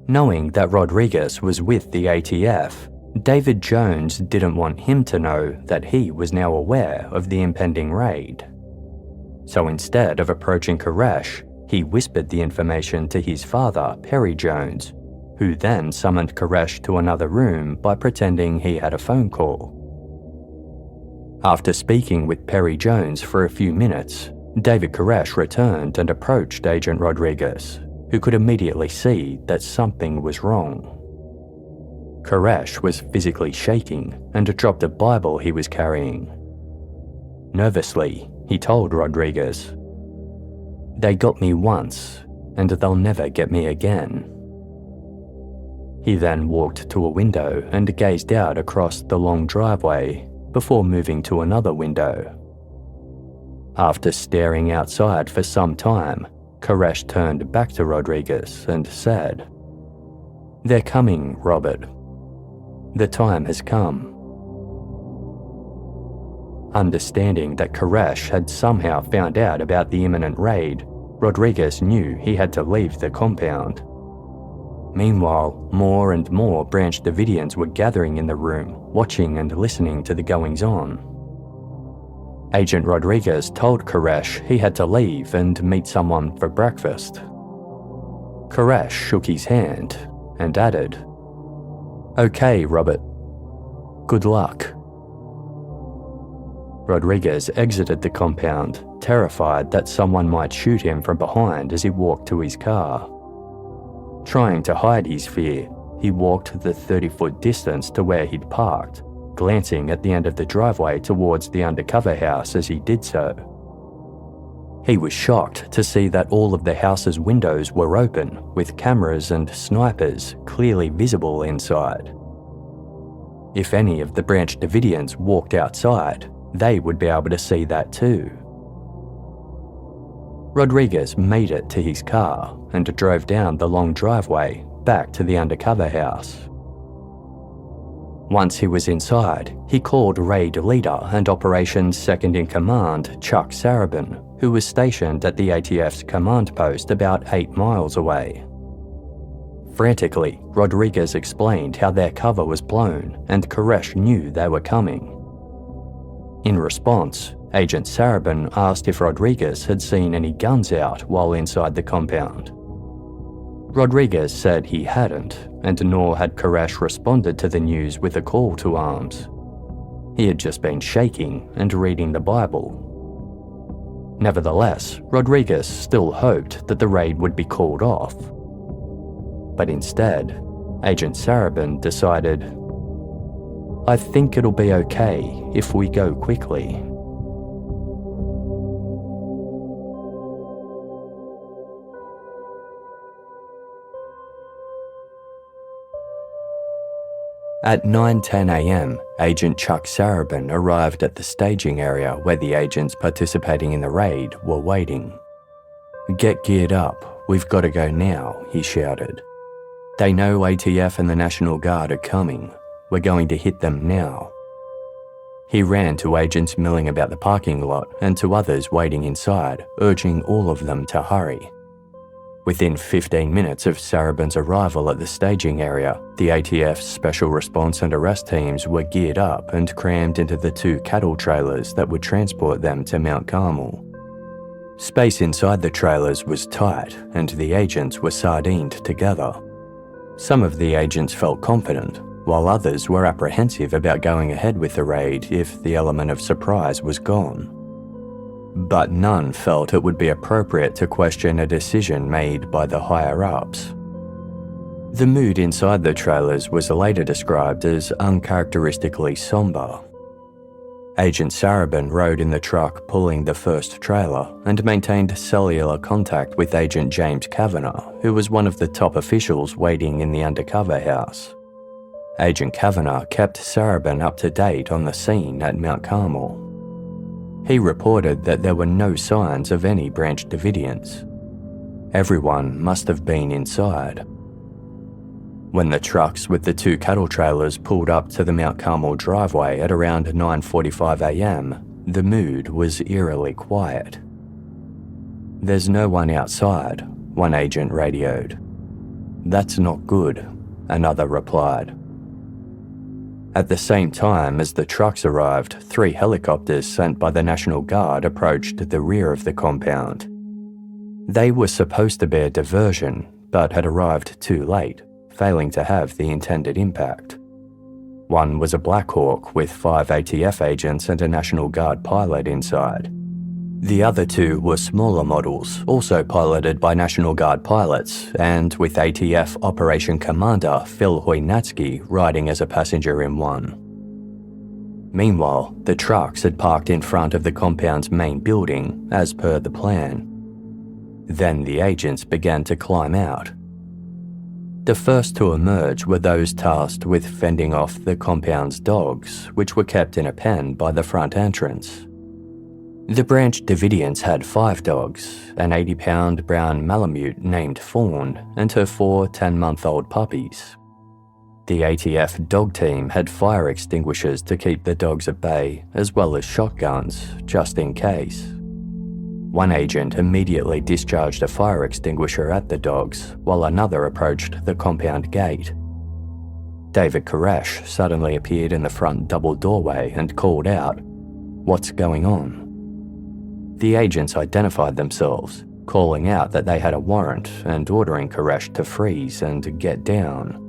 Knowing that Rodriguez was with the ATF, David Jones didn't want him to know that he was now aware of the impending raid. So instead of approaching Koresh, he whispered the information to his father, Perry Jones, who then summoned Koresh to another room by pretending he had a phone call. After speaking with Perry Jones for a few minutes, David Koresh returned and approached Agent Rodriguez, who could immediately see that something was wrong. Koresh was physically shaking and dropped a Bible he was carrying. Nervously, he told Rodriguez, "They got me once, and they'll never get me again." He then walked to a window and gazed out across the long driveway before moving to another window. After staring outside for some time, Koresh turned back to Rodriguez and said, "They're coming, Robert. The time has come." Understanding that Koresh had somehow found out about the imminent raid, Rodriguez knew he had to leave the compound. Meanwhile, more and more Branch Davidians were gathering in the room, watching and listening to the goings-on. Agent Rodriguez told Koresh he had to leave and meet someone for breakfast. Koresh shook his hand and added, "Okay, Robert. Good luck." Rodriguez exited the compound, terrified that someone might shoot him from behind as he walked to his car. Trying to hide his fear, he walked the 30-foot distance to where he'd parked, glancing at the end of the driveway towards the Undercover house as he did so. He was shocked to see that all of the house's windows were open, with cameras and snipers clearly visible inside. If any of the Branch Davidians walked outside, they would be able to see that too. Rodriguez made it to his car and drove down the long driveway back to the Undercover house. Once he was inside, he called raid leader and operations second-in-command Chuck Sarabin, who was stationed at the ATF's command post about 8 miles away. Frantically, Rodriguez explained how their cover was blown and Koresh knew they were coming. In response, Agent Sarabin asked if Rodriguez had seen any guns out while inside the compound. Rodriguez said he hadn't, and nor had Koresh responded to the news with a call to arms. He had just been shaking and reading the Bible. Nevertheless, Rodriguez still hoped that the raid would be called off. But instead, Agent Sarabin decided, "I think it'll be okay if we go quickly." At 9:10 a.m, Agent Chuck Sarabin arrived at the staging area where the agents participating in the raid were waiting. "Get geared up, we've got to go now," he shouted. "They know ATF and the National Guard are coming. We're going to hit them now." He ran to agents milling about the parking lot and to others waiting inside, urging all of them to hurry. Within 15 minutes of Sarabin's arrival at the staging area, the ATF's Special Response and Arrest teams were geared up and crammed into the 2 cattle trailers that would transport them to Mount Carmel. Space inside the trailers was tight and the agents were sardined together. Some of the agents felt confident, while others were apprehensive about going ahead with the raid if the element of surprise was gone. But none felt it would be appropriate to question a decision made by the higher-ups. The mood inside the trailers was later described as uncharacteristically somber. Agent Sarabin rode in the truck pulling the first trailer and maintained cellular contact with Agent James Kavanagh, who was one of the top officials waiting in the Undercover house. Agent Kavanagh kept Sarabin up to date on the scene at Mount Carmel. He reported that there were no signs of any Branch Davidians. Everyone must have been inside. When the trucks with the 2 cattle trailers pulled up to the Mount Carmel driveway at around 9:45 a.m, the mood was eerily quiet. "There's no one outside," one agent radioed. "That's not good," another replied. At the same time as the trucks arrived, 3 helicopters sent by the National Guard approached the rear of the compound. They were supposed to be a diversion, but had arrived too late, failing to have the intended impact. One was a Black Hawk with 5 ATF agents and a National Guard pilot inside. The other 2 were smaller models, also piloted by National Guard pilots, and with ATF Operation Commander Phil Hoynatsky riding as a passenger in one. Meanwhile, the trucks had parked in front of the compound's main building, as per the plan. Then the agents began to climb out. The first to emerge were those tasked with fending off the compound's dogs, which were kept in a pen by the front entrance. The Branch Davidians had 5 dogs, an 80-pound brown Malamute named Fawn, and her 4 10-month-old puppies. The ATF dog team had fire extinguishers to keep the dogs at bay, as well as shotguns, just in case. One agent immediately discharged a fire extinguisher at the dogs, while another approached the compound gate. David Koresh suddenly appeared in the front double doorway and called out, What's going on? The agents identified themselves, calling out that they had a warrant and ordering Koresh to freeze and get down.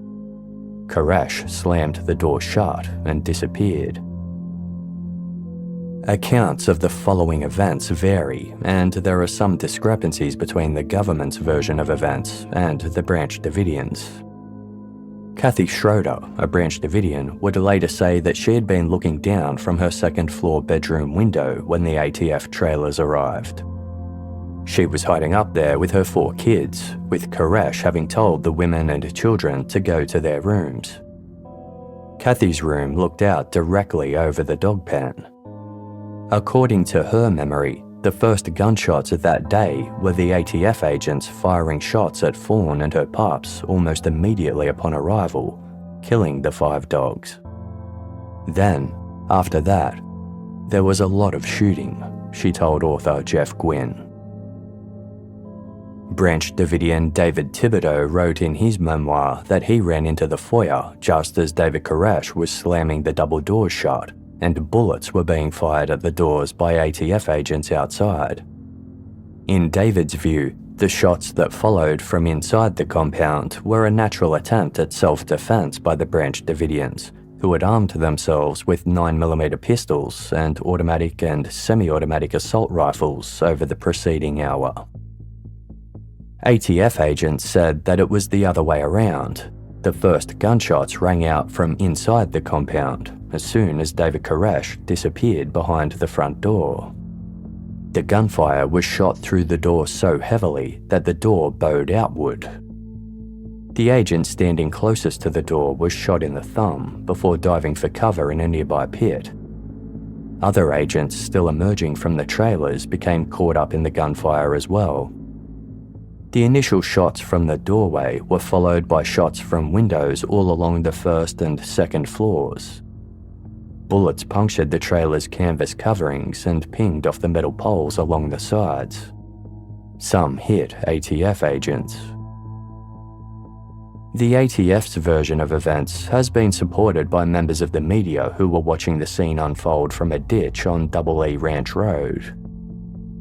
Koresh slammed the door shut and disappeared. Accounts of the following events vary, and there are some discrepancies between the government's version of events and the Branch Davidians. Kathy Schroeder, a Branch Davidian, would later say that she had been looking down from her second-floor bedroom window when the ATF trailers arrived. She was hiding up there with her 4 kids, with Koresh having told the women and children to go to their rooms. Kathy's room looked out directly over the dog pen. According to her memory, the first gunshots of that day were the ATF agents firing shots at Fawn and her pups almost immediately upon arrival, killing the 5 dogs. Then, after that, there was a lot of shooting, she told author Jeff Gwynne. Branch Davidian David Thibodeau wrote in his memoir that he ran into the foyer just as David Koresh was slamming the double doors shut, and bullets were being fired at the doors by ATF agents outside. In David's view, the shots that followed from inside the compound were a natural attempt at self-defense by the Branch Davidians, who had armed themselves with 9mm pistols and automatic and semi-automatic assault rifles over the preceding hour. ATF agents said that it was the other way around. The first gunshots rang out from inside the compound as soon as David Koresh disappeared behind the front door. The gunfire was shot through the door so heavily that the door bowed outward. The agent standing closest to the door was shot in the thumb before diving for cover in a nearby pit. Other agents still emerging from the trailers became caught up in the gunfire as well. The initial shots from the doorway were followed by shots from windows all along the first and second floors. Bullets punctured the trailer's canvas coverings and pinged off the metal poles along the sides. Some hit ATF agents. The ATF's version of events has been supported by members of the media who were watching the scene unfold from a ditch on Double E Ranch Road.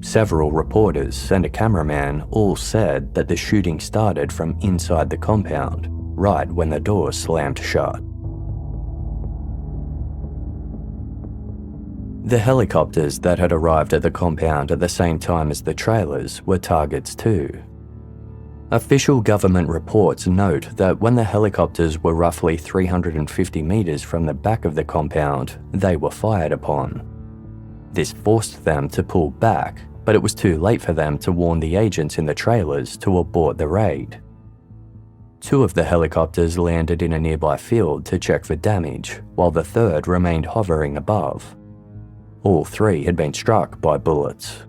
Several reporters and a cameraman all said that the shooting started from inside the compound, right when the door slammed shut. The helicopters that had arrived at the compound at the same time as the trailers were targets too. Official government reports note that when the helicopters were roughly 350 meters from the back of the compound, they were fired upon. This forced them to pull back, but it was too late for them to warn the agents in the trailers to abort the raid. 2 of the helicopters landed in a nearby field to check for damage, while the third remained hovering above. All 3 had been struck by bullets.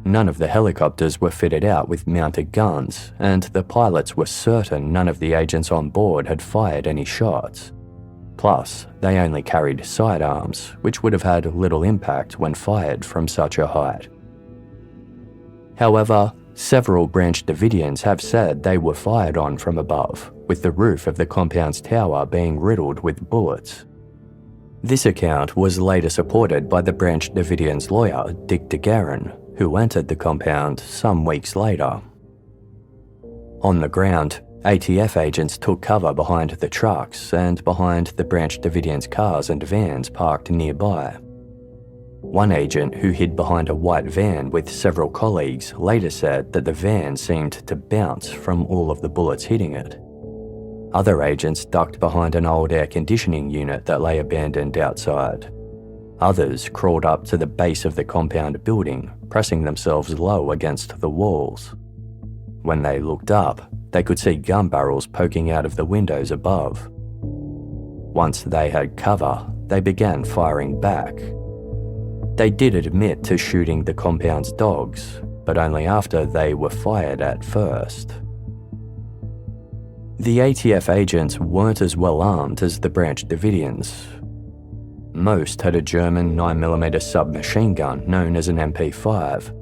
None of the helicopters were fitted out with mounted guns, and the pilots were certain none of the agents on board had fired any shots. Plus, they only carried sidearms, which would have had little impact when fired from such a height. However, several Branch Davidians have said they were fired on from above, with the roof of the compound's tower being riddled with bullets. This account was later supported by the Branch Davidians' lawyer, Dick DeGuerin, who entered the compound some weeks later. On the ground, ATF agents took cover behind the trucks and behind the Branch Davidians' cars and vans parked nearby. One agent who hid behind a white van with several colleagues later said that the van seemed to bounce from all of the bullets hitting it. Other agents ducked behind an old air conditioning unit that lay abandoned outside. Others crawled up to the base of the compound building, pressing themselves low against the walls. When they looked up, they could see gun barrels poking out of the windows above. Once they had cover, they began firing back. They did admit to shooting the compound's dogs, but only after they were fired at first. The ATF agents weren't as well armed as the Branch Davidians. Most had a German 9mm submachine gun known as an MP5.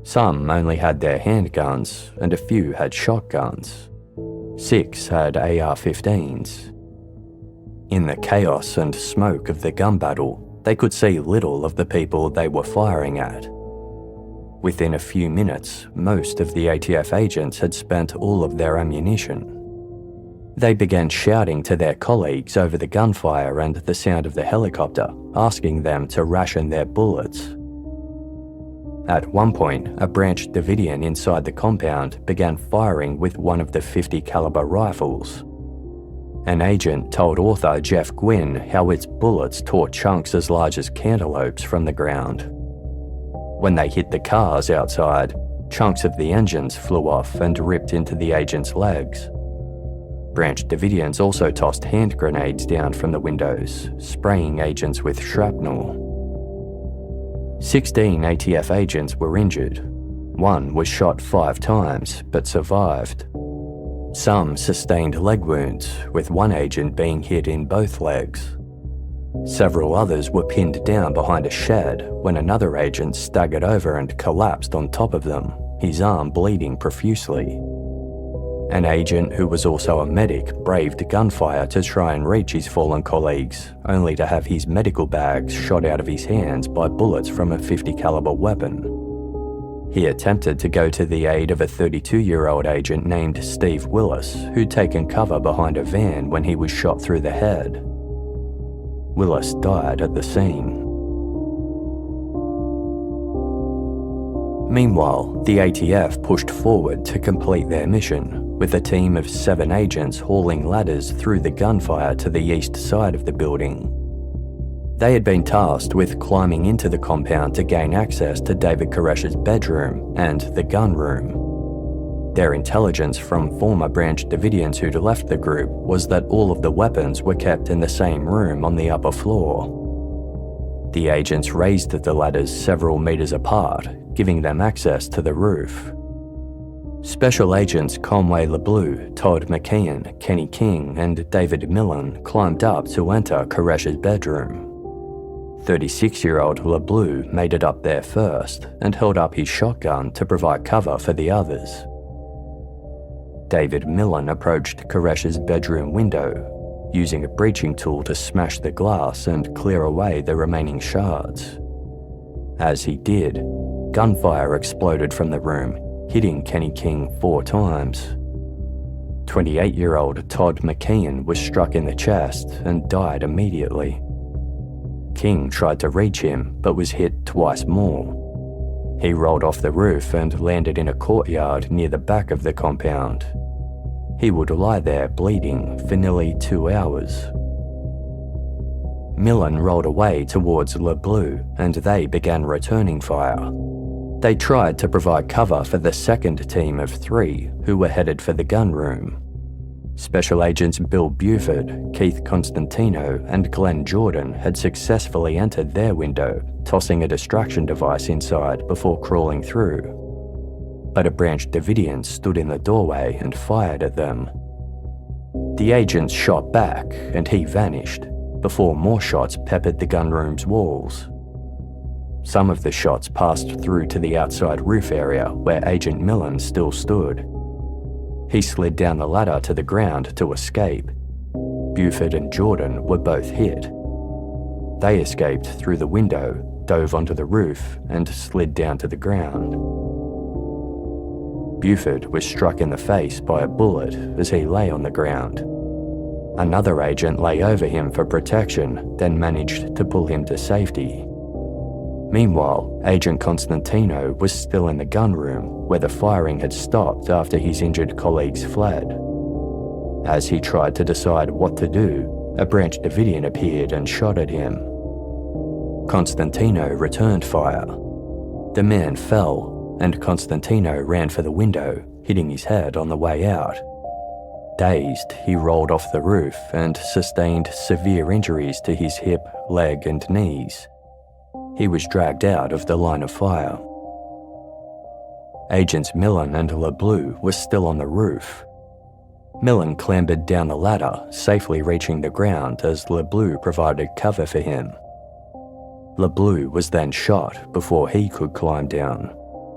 Some only had their handguns, and a few had shotguns. 6 had AR-15s. In the chaos and smoke of the gun battle, They could see little of the people they were firing at. Within a few minutes, most of the ATF agents had spent all of their ammunition. They began shouting to their colleagues over the gunfire and the sound of the helicopter, asking them to ration their bullets. At one point, a branch Davidian inside the compound began firing with one of the .50 caliber rifles. An agent told author Jeff Gwynne how its bullets tore chunks as large as cantaloupes from the ground. When they hit the cars outside, chunks of the engines flew off and ripped into the agent's legs. Branch Davidians also tossed hand grenades down from the windows, spraying agents with shrapnel. 16 ATF agents were injured. One was shot 5 times, but survived. Some sustained leg wounds, with one agent being hit in both legs. Several others were pinned down behind a shed when another agent staggered over and collapsed on top of them, his arm bleeding profusely. An agent who was also a medic braved gunfire to try and reach his fallen colleagues, only to have his medical bags shot out of his hands by bullets from a .50 caliber weapon. He attempted to go to the aid of a 32-year-old agent named Steve Willis, who'd taken cover behind a van when he was shot through the head. Willis died at the scene. Meanwhile, the ATF pushed forward to complete their mission, with a team of 7 agents hauling ladders through the gunfire to the east side of the building. They had been tasked with climbing into the compound to gain access to David Koresh's bedroom and the gun room. Their intelligence from former Branch Davidians who'd left the group was that all of the weapons were kept in the same room on the upper floor. The agents raised the ladders several meters apart, giving them access to the roof. Special agents Conway LeBleu, Todd McKeon, Kenny King, and David Millen climbed up to enter Koresh's bedroom. 36-year-old LeBleu made it up there first and held up his shotgun to provide cover for the others. David Millen approached Koresh's bedroom window, using a breaching tool to smash the glass and clear away the remaining shards. As he did, gunfire exploded from the room, hitting Kenny King 4 times. 28-year-old Todd McKeon was struck in the chest and died immediately. King tried to reach him, but was hit twice more. He rolled off the roof and landed in a courtyard near the back of the compound. He would lie there bleeding for nearly 2 hours. Millen rolled away towards LeBleu and they began returning fire. They tried to provide cover for the second team of 3 who were headed for the gun room. Special agents Bill Buford, Keith Constantino, and Glenn Jordan had successfully entered their window, tossing a distraction device inside before crawling through. But a Branch Davidian stood in the doorway and fired at them. The agents shot back and he vanished, before more shots peppered the gunroom's walls. Some of the shots passed through to the outside roof area where Agent Millen still stood. He slid down the ladder to the ground to escape. Buford and Jordan were both hit. They escaped through the window, dove onto the roof, and slid down to the ground. Buford was struck in the face by a bullet as he lay on the ground. Another agent lay over him for protection, then managed to pull him to safety. Meanwhile, Agent Constantino was still in the gun room, where the firing had stopped after his injured colleagues fled. As he tried to decide what to do, a Branch Davidian appeared and shot at him. Constantino returned fire. The man fell, and Constantino ran for the window, hitting his head on the way out. Dazed, he rolled off the roof and sustained severe injuries to his hip, leg, and knees. He was dragged out of the line of fire. Agents Millen and LeBleu were still on the roof. Millen clambered down the ladder, safely reaching the ground as LeBleu provided cover for him. LeBleu was then shot before he could climb down,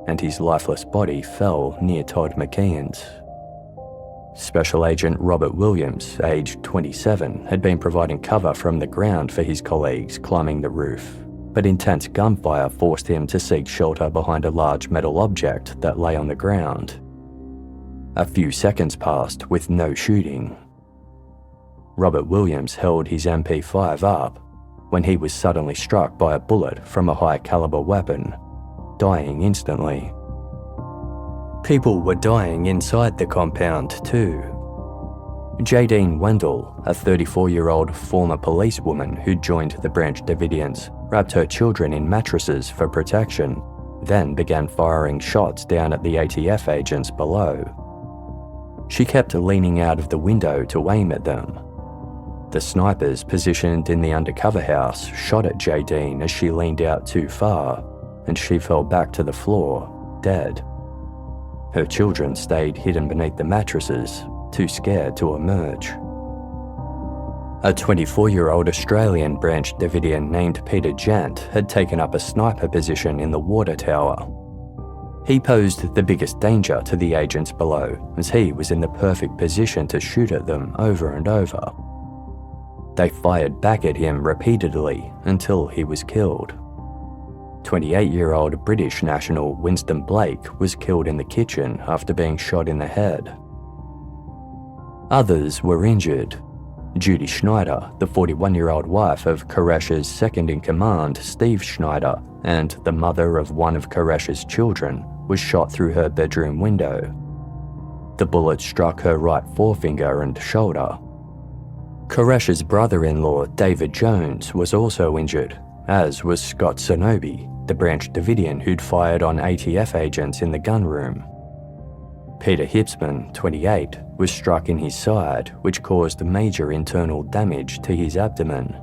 and his lifeless body fell near Todd McKeon's. Special Agent Robert Williams, aged 27, had been providing cover from the ground for his colleagues climbing the roof, but intense gunfire forced him to seek shelter behind a large metal object that lay on the ground. A few seconds passed with no shooting. Robert Williams held his MP5 up when he was suddenly struck by a bullet from a high-caliber weapon, dying instantly. People were dying inside the compound too. Jadine Wendell, a 34-year-old former policewoman who joined the Branch Davidians, wrapped her children in mattresses for protection, then began firing shots down at the ATF agents below. She kept leaning out of the window to aim at them. The snipers positioned in the undercover house shot at Jadine as she leaned out too far, and she fell back to the floor, dead. Her children stayed hidden beneath the mattresses, too scared to emerge. A 24-year-old Australian Branch Davidian named Peter Jant had taken up a sniper position in the water tower. He posed the biggest danger to the agents below, as he was in the perfect position to shoot at them over and over. They fired back at him repeatedly until he was killed. 28-year-old British national Winston Blake was killed in the kitchen after being shot in the head. Others were injured. Judy Schneider, the 41-year-old wife of Koresh's second-in-command, Steve Schneider, and the mother of one of Koresh's children, was shot through her bedroom window. The bullet struck her right forefinger and shoulder. Koresh's brother-in-law, David Jones, was also injured, as was Scott Sonobi, the Branch Davidian who'd fired on ATF agents in the gunroom. Peter Hipsman, 28, was struck in his side, which caused major internal damage to his abdomen.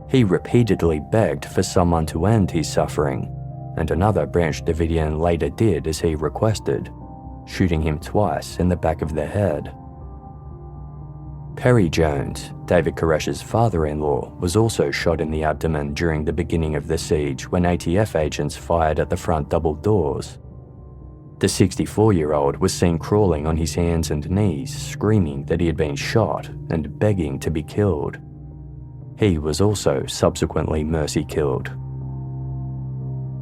He repeatedly begged for someone to end his suffering, and another Branch Davidian later did as he requested, shooting him twice in the back of the head. Perry Jones, David Koresh's father-in-law, was also shot in the abdomen during the beginning of the siege when ATF agents fired at the front double doors. The 64-year-old was seen crawling on his hands and knees, screaming that he had been shot and begging to be killed. He was also subsequently mercy-killed.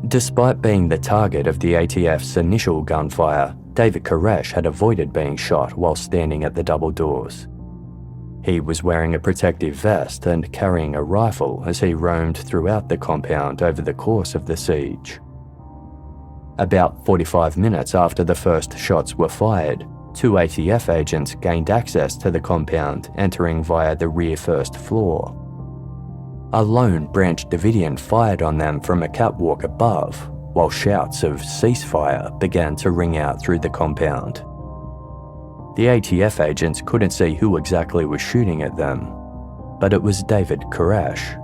Despite being the target of the ATF's initial gunfire, David Koresh had avoided being shot while standing at the double doors. He was wearing a protective vest and carrying a rifle as he roamed throughout the compound over the course of the siege. About 45 minutes after the first shots were fired, 2 ATF agents gained access to the compound, entering via the rear first floor. A lone Branch Davidian fired on them from a catwalk above, while shouts of ceasefire began to ring out through the compound. The ATF agents couldn't see who exactly was shooting at them, but it was David Koresh.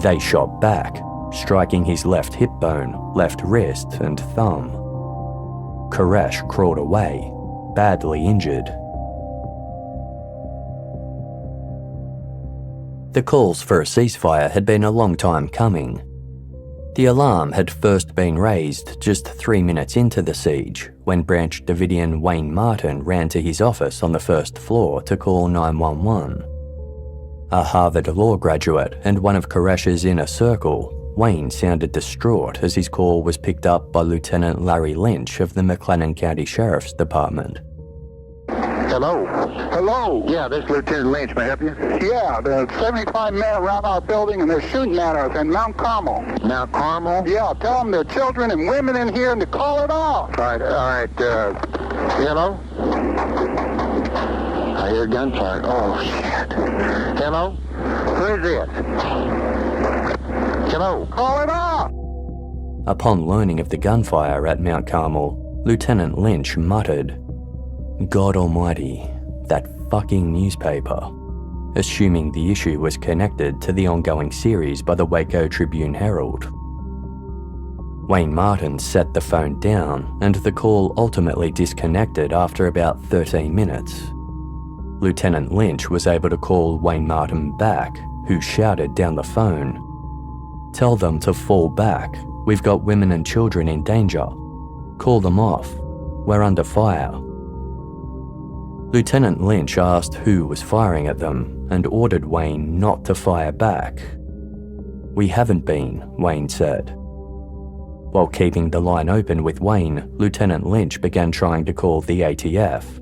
They shot back, striking his left hip bone, left wrist, and thumb. Koresh crawled away, badly injured. The calls for a ceasefire had been a long time coming. The alarm had first been raised just 3 minutes into the siege, when Branch Davidian Wayne Martin ran to his office on the first floor to call 911. A Harvard law graduate and one of Koresh's inner circle, Wayne sounded distraught as his call was picked up by Lieutenant Larry Lynch of the McLennan County Sheriff's Department. Hello. Hello. Yeah, this is Lieutenant Lynch. May I help you? Yeah, there's 75 men around our building and they're shooting at us in Mount Carmel. Mount Carmel? Yeah, tell them there are children and women in here and to call it off. All right. Hello? I hear gunfire. Oh, shit. Hello? Who is it? Hello? Call it off. Upon learning of the gunfire at Mount Carmel, Lieutenant Lynch muttered, "God Almighty, that fucking newspaper," assuming the issue was connected to the ongoing series by the Waco Tribune-Herald. Wayne Martin set the phone down, and the call ultimately disconnected after about 13 minutes. Lieutenant Lynch was able to call Wayne Martin back, who shouted down the phone, "Tell them to fall back. We've got women and children in danger. Call them off. We're under fire." Lieutenant Lynch asked who was firing at them and ordered Wayne not to fire back. "We haven't been," Wayne said. While keeping the line open with Wayne, Lieutenant Lynch began trying to call the ATF.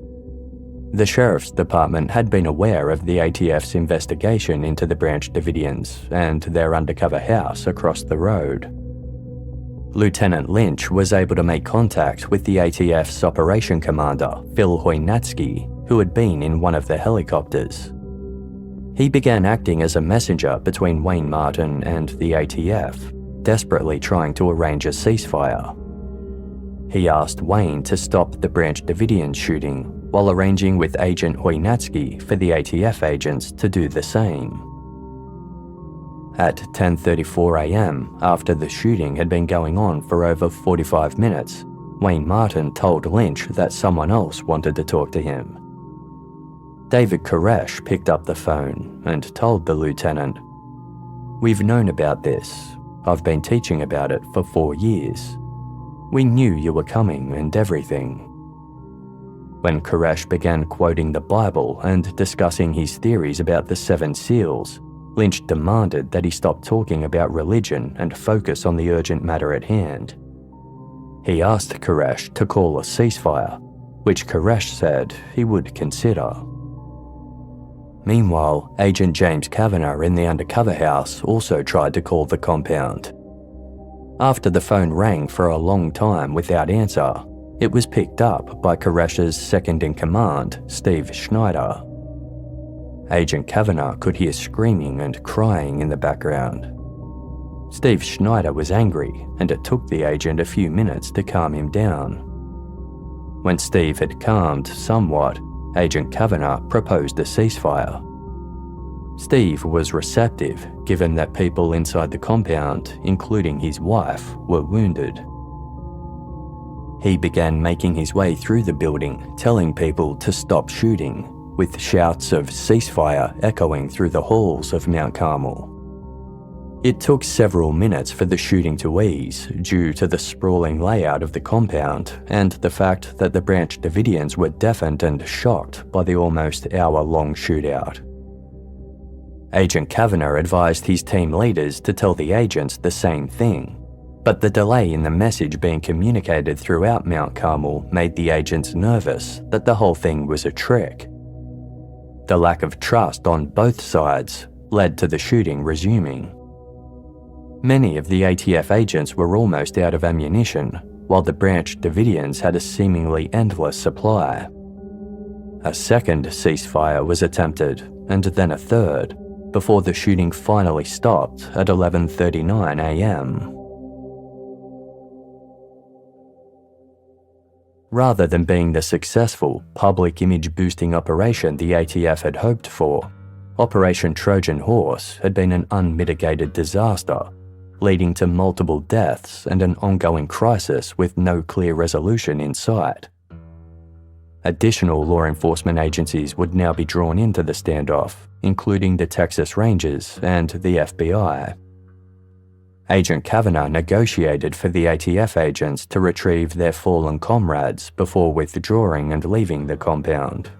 The Sheriff's Department had been aware of the ATF's investigation into the Branch Davidians and their undercover house across the road. Lieutenant Lynch was able to make contact with the ATF's operation commander, Phil Hoynatsky, who had been in one of the helicopters. He began acting as a messenger between Wayne Martin and the ATF, desperately trying to arrange a ceasefire. He asked Wayne to stop the Branch Davidians shooting while arranging with Agent Hoynatsky for the ATF agents to do the same. At 10:34 a.m., after the shooting had been going on for over 45 minutes, Wayne Martin told Lynch that someone else wanted to talk to him. David Koresh picked up the phone and told the lieutenant, "We've known about this. I've been teaching about it for 4 years. We knew you were coming and everything." When Koresh began quoting the Bible and discussing his theories about the 7 seals, Lynch demanded that he stop talking about religion and focus on the urgent matter at hand. He asked Koresh to call a ceasefire, which Koresh said he would consider. Meanwhile, Agent James Kavanagh in the undercover house also tried to call the compound. After the phone rang for a long time without answer, it was picked up by Koresh's second-in-command, Steve Schneider. Agent Kavanagh could hear screaming and crying in the background. Steve Schneider was angry, and it took the agent a few minutes to calm him down. When Steve had calmed somewhat, Agent Kavanagh proposed a ceasefire. Steve was receptive, given that people inside the compound, including his wife, were wounded. He began making his way through the building, telling people to stop shooting, with shouts of ceasefire echoing through the halls of Mount Carmel. It took several minutes for the shooting to ease due to the sprawling layout of the compound and the fact that the Branch Davidians were deafened and shocked by the almost hour-long shootout. Agent Kavanagh advised his team leaders to tell the agents the same thing, but the delay in the message being communicated throughout Mount Carmel made the agents nervous that the whole thing was a trick. The lack of trust on both sides led to the shooting resuming. Many of the ATF agents were almost out of ammunition, while the Branch Davidians had a seemingly endless supply. A second ceasefire was attempted, and then a third, before the shooting finally stopped at 11:39 a.m. Rather than being the successful, public image-boosting operation the ATF had hoped for, Operation Trojan Horse had been an unmitigated disaster, leading to multiple deaths and an ongoing crisis with no clear resolution in sight. Additional law enforcement agencies would now be drawn into the standoff, including the Texas Rangers and the FBI. Agent Kavanagh negotiated for the ATF agents to retrieve their fallen comrades before withdrawing and leaving the compound.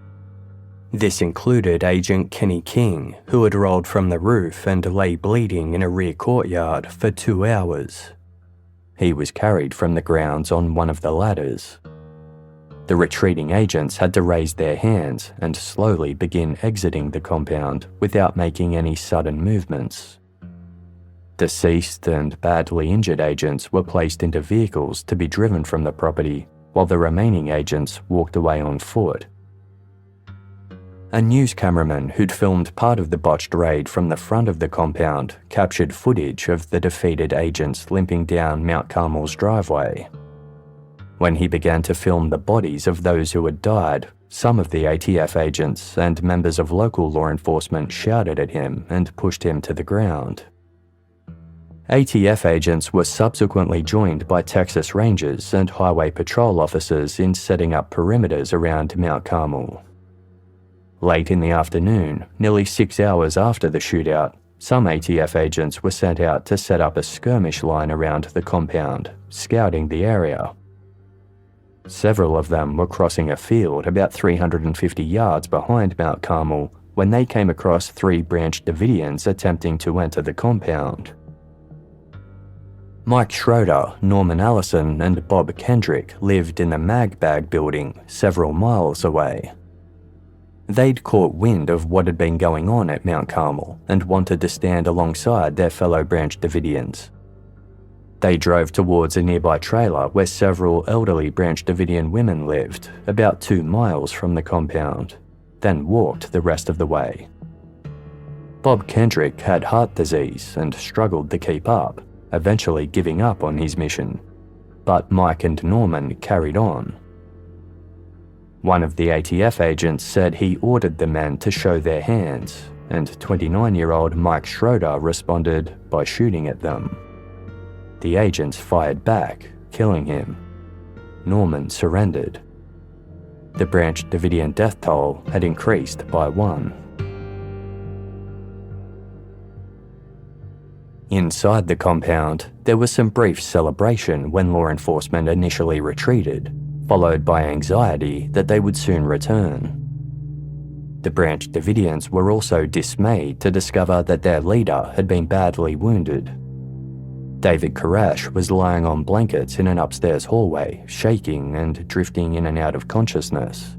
This included Agent Kenny King, who had rolled from the roof and lay bleeding in a rear courtyard for 2 hours. He was carried from the grounds on one of the ladders. The retreating agents had to raise their hands and slowly begin exiting the compound without making any sudden movements. Deceased and badly injured agents were placed into vehicles to be driven from the property, while the remaining agents walked away on foot. A news cameraman who'd filmed part of the botched raid from the front of the compound captured footage of the defeated agents limping down Mount Carmel's driveway. When he began to film the bodies of those who had died, some of the ATF agents and members of local law enforcement shouted at him and pushed him to the ground. ATF agents were subsequently joined by Texas Rangers and Highway Patrol officers in setting up perimeters around Mount Carmel. Late in the afternoon, nearly 6 hours after the shootout, some ATF agents were sent out to set up a skirmish line around the compound, scouting the area. Several of them were crossing a field about 350 yards behind Mount Carmel when they came across 3 branch Davidians attempting to enter the compound. Mike Schroeder, Norman Allison, and Bob Kendrick lived in the Mag Bag building several miles away. They'd caught wind of what had been going on at Mount Carmel and wanted to stand alongside their fellow Branch Davidians. They drove towards a nearby trailer where several elderly Branch Davidian women lived, about 2 miles from the compound, then walked the rest of the way. Bob Kendrick had heart disease and struggled to keep up, eventually giving up on his mission, but Mike and Norman carried on. One of the ATF agents said he ordered the men to show their hands, and 29-year-old Mike Schroeder responded by shooting at them. The agents fired back, killing him. Norman surrendered. The Branch Davidian death toll had increased by 1. Inside the compound, there was some brief celebration when law enforcement initially retreated, followed by anxiety that they would soon return. The Branch Davidians were also dismayed to discover that their leader had been badly wounded. David Koresh was lying on blankets in an upstairs hallway, shaking and drifting in and out of consciousness.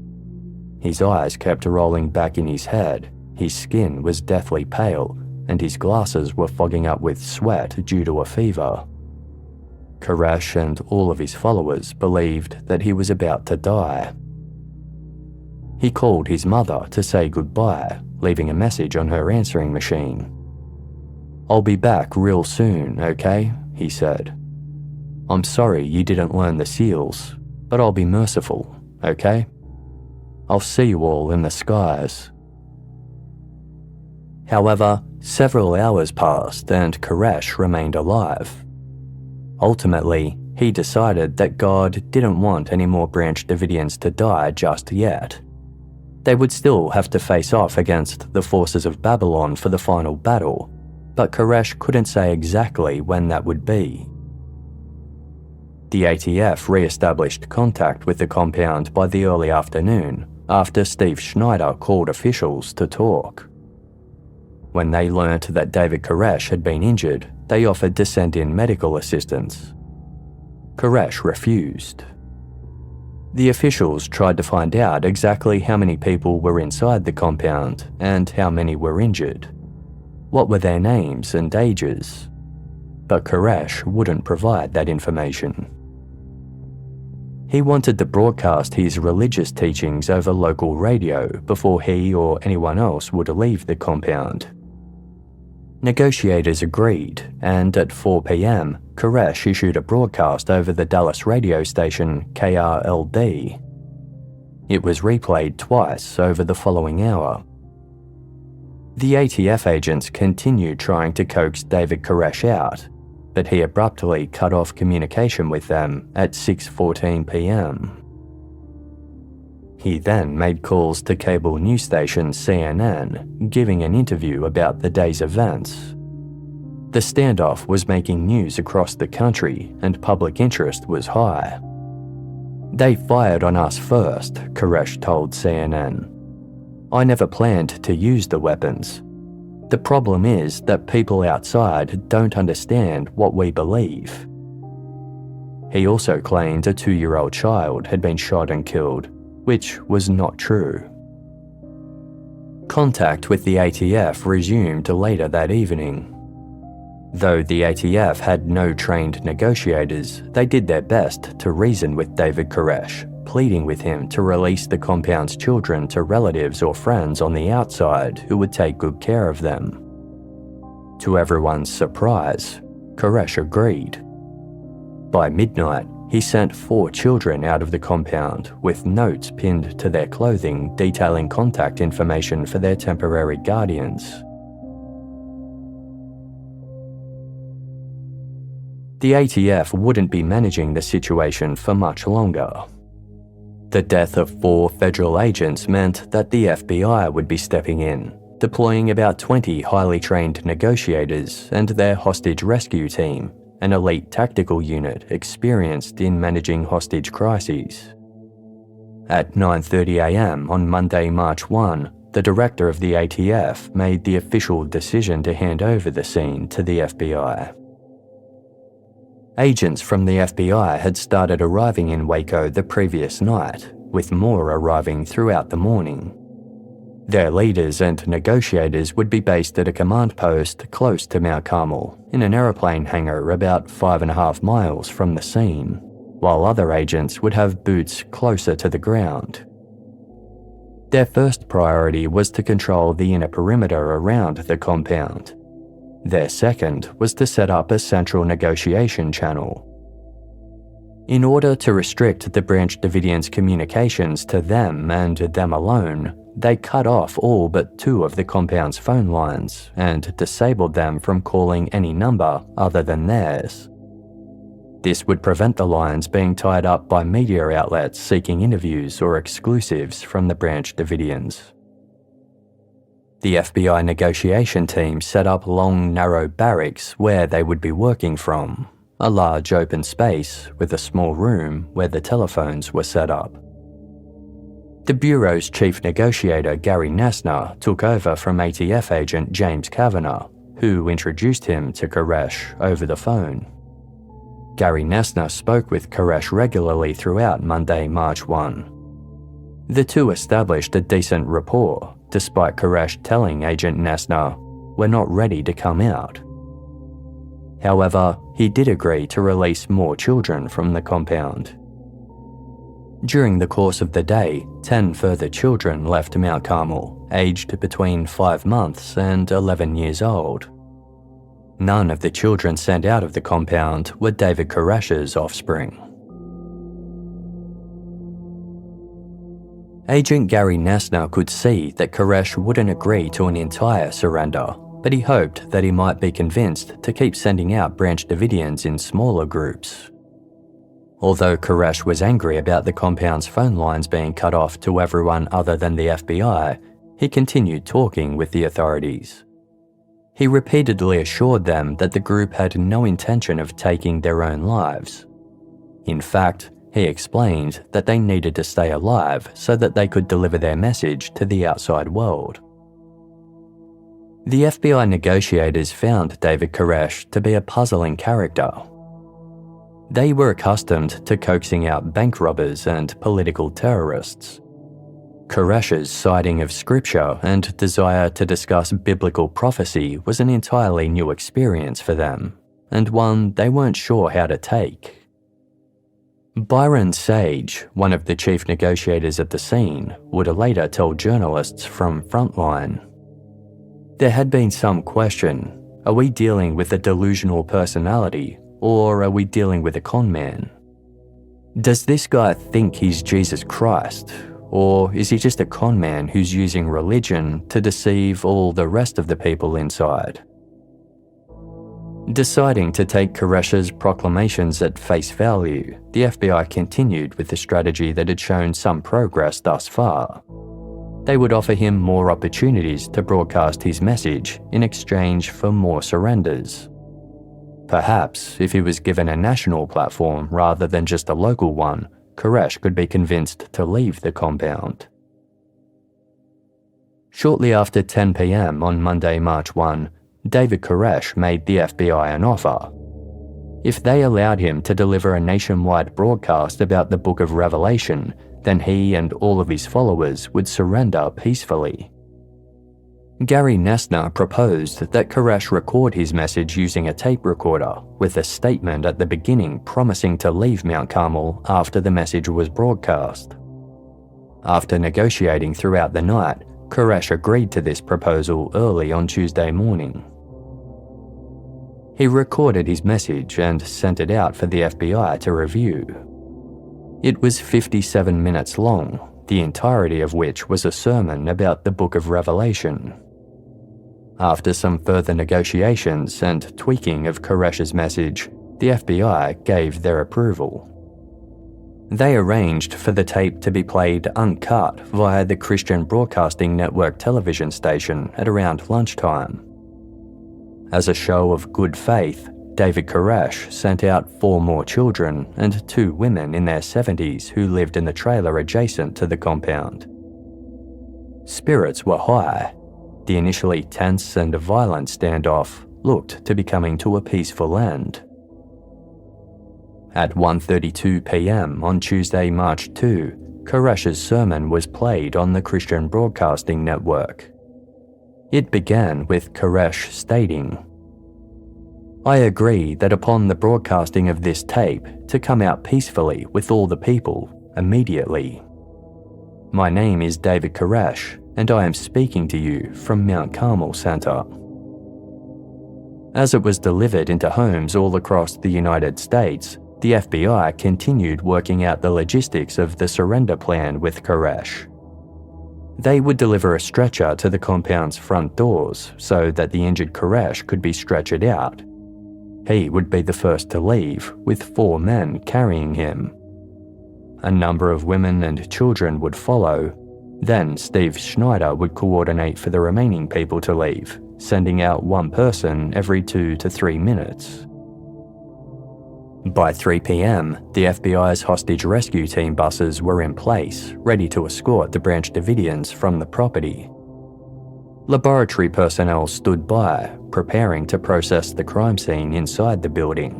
His eyes kept rolling back in his head, his skin was deathly pale, and his glasses were fogging up with sweat due to a fever. Koresh and all of his followers believed that he was about to die. He called his mother to say goodbye, leaving a message on her answering machine. "I'll be back real soon, okay?" he said. "I'm sorry you didn't learn the SEALs, but I'll be merciful, okay? I'll see you all in the skies." However, several hours passed and Koresh remained alive. Ultimately, he decided that God didn't want any more Branch Davidians to die just yet. They would still have to face off against the forces of Babylon for the final battle, but Koresh couldn't say exactly when that would be. The ATF re-established contact with the compound by the early afternoon after Steve Schneider called officials to talk. When they learnt that David Koresh had been injured, they offered to send in medical assistance. Koresh refused. The officials tried to find out exactly how many people were inside the compound and how many were injured. What were their names and ages? But Koresh wouldn't provide that information. He wanted to broadcast his religious teachings over local radio before he or anyone else would leave the compound. Negotiators agreed, and at 4 p.m, Koresh issued a broadcast over the Dallas radio station KRLD. It was replayed twice over the following hour. The ATF agents continued trying to coax David Koresh out, but he abruptly cut off communication with them at 6:14 p.m. He then made calls to cable news station CNN, giving an interview about the day's events. The standoff was making news across the country and public interest was high. "They fired on us first," Koresh told CNN. "I never planned to use the weapons. The problem is that people outside don't understand what we believe." He also claimed a 2-year-old child had been shot and killed, which was not true. Contact with the ATF resumed later that evening. Though the ATF had no trained negotiators, they did their best to reason with David Koresh, pleading with him to release the compound's children to relatives or friends on the outside who would take good care of them. To everyone's surprise, Koresh agreed. By midnight, he sent 4 children out of the compound with notes pinned to their clothing detailing contact information for their temporary guardians. The ATF wouldn't be managing the situation for much longer. The death of 4 federal agents meant that the FBI would be stepping in, deploying about 20 highly trained negotiators and their hostage rescue team, an elite tactical unit experienced in managing hostage crises. At 9:30 a.m. on Monday, March 1, the director of the ATF made the official decision to hand over the scene to the FBI. Agents from the FBI had started arriving in Waco the previous night, with more arriving throughout the morning. Their leaders and negotiators would be based at a command post close to Mount Carmel, in an aeroplane hangar about 5.5 miles from the scene, while other agents would have boots closer to the ground. Their first priority was to control the inner perimeter around the compound. Their second was to set up a central negotiation channel. In order to restrict the Branch Davidians' communications to them and them alone, they cut off all but 2 of the compound's phone lines and disabled them from calling any number other than theirs. This would prevent the lines being tied up by media outlets seeking interviews or exclusives from the Branch Davidians. The FBI negotiation team set up long, narrow barracks where they would be working from, a large open space with a small room where the telephones were set up. The Bureau's chief negotiator, Gary Nassner, took over from ATF agent James Kavanagh, who introduced him to Koresh over the phone. Gary Nassner spoke with Koresh regularly throughout Monday, March 1. The two established a decent rapport, despite Koresh telling Agent Nassner, "We're not ready to come out." However, he did agree to release more children from the compound. During the course of the day, 10 further children left Mount Carmel, aged between 5 months and 11 years old. None of the children sent out of the compound were David Koresh's offspring. Agent Gary Nassner could see that Koresh wouldn't agree to an entire surrender, but he hoped that he might be convinced to keep sending out Branch Davidians in smaller groups. Although Koresh was angry about the compound's phone lines being cut off to everyone other than the FBI, he continued talking with the authorities. He repeatedly assured them that the group had no intention of taking their own lives. In fact, he explained that they needed to stay alive so that they could deliver their message to the outside world. The FBI negotiators found David Koresh to be a puzzling character. They were accustomed to coaxing out bank robbers and political terrorists. Koresh's citing of scripture and desire to discuss biblical prophecy was an entirely new experience for them, and one they weren't sure how to take. Byron Sage, one of the chief negotiators at the scene, would later tell journalists from Frontline, "There had been some question, are we dealing with a delusional personality, or are we dealing with a con man? Does this guy think he's Jesus Christ? Or is he just a con man who's using religion to deceive all the rest of the people inside?" Deciding to take Koresh's proclamations at face value, the FBI continued with the strategy that had shown some progress thus far. They would offer him more opportunities to broadcast his message in exchange for more surrenders. Perhaps if he was given a national platform rather than just a local one, Koresh could be convinced to leave the compound. Shortly after 10 p.m. on Monday, March 1, David Koresh made the FBI an offer. If they allowed him to deliver a nationwide broadcast about the Book of Revelation, then he and all of his followers would surrender peacefully. Gary Nassner proposed that Koresh record his message using a tape recorder, with a statement at the beginning promising to leave Mount Carmel after the message was broadcast. After negotiating throughout the night, Koresh agreed to this proposal early on Tuesday morning. He recorded his message and sent it out for the FBI to review. It was 57 minutes long, the entirety of which was a sermon about the Book of Revelation. After some further negotiations and tweaking of Koresh's message, the FBI gave their approval. They arranged for the tape to be played uncut via the Christian Broadcasting Network television station at around lunchtime. As a show of good faith, David Koresh sent out 4 more children and 2 women in their 70s who lived in the trailer adjacent to the compound. Spirits were high. The initially tense and violent standoff looked to be coming to a peaceful end. At 1:32 p.m. on Tuesday, March 2, Koresh's sermon was played on the Christian Broadcasting Network. It began with Koresh stating, "I agree that upon the broadcasting of this tape to come out peacefully with all the people, immediately. My name is David Koresh, and I am speaking to you from Mount Carmel Center." As it was delivered into homes all across the United States, the FBI continued working out the logistics of the surrender plan with Koresh. They would deliver a stretcher to the compound's front doors so that the injured Koresh could be stretchered out. He would be the first to leave, with 4 men carrying him. A number of women and children would follow. Then Steve Schneider would coordinate for the remaining people to leave, sending out 1 person every 2 to 3 minutes. By 3 p.m., the FBI's hostage rescue team buses were in place, ready to escort the Branch Davidians from the property. Laboratory personnel stood by, preparing to process the crime scene inside the building.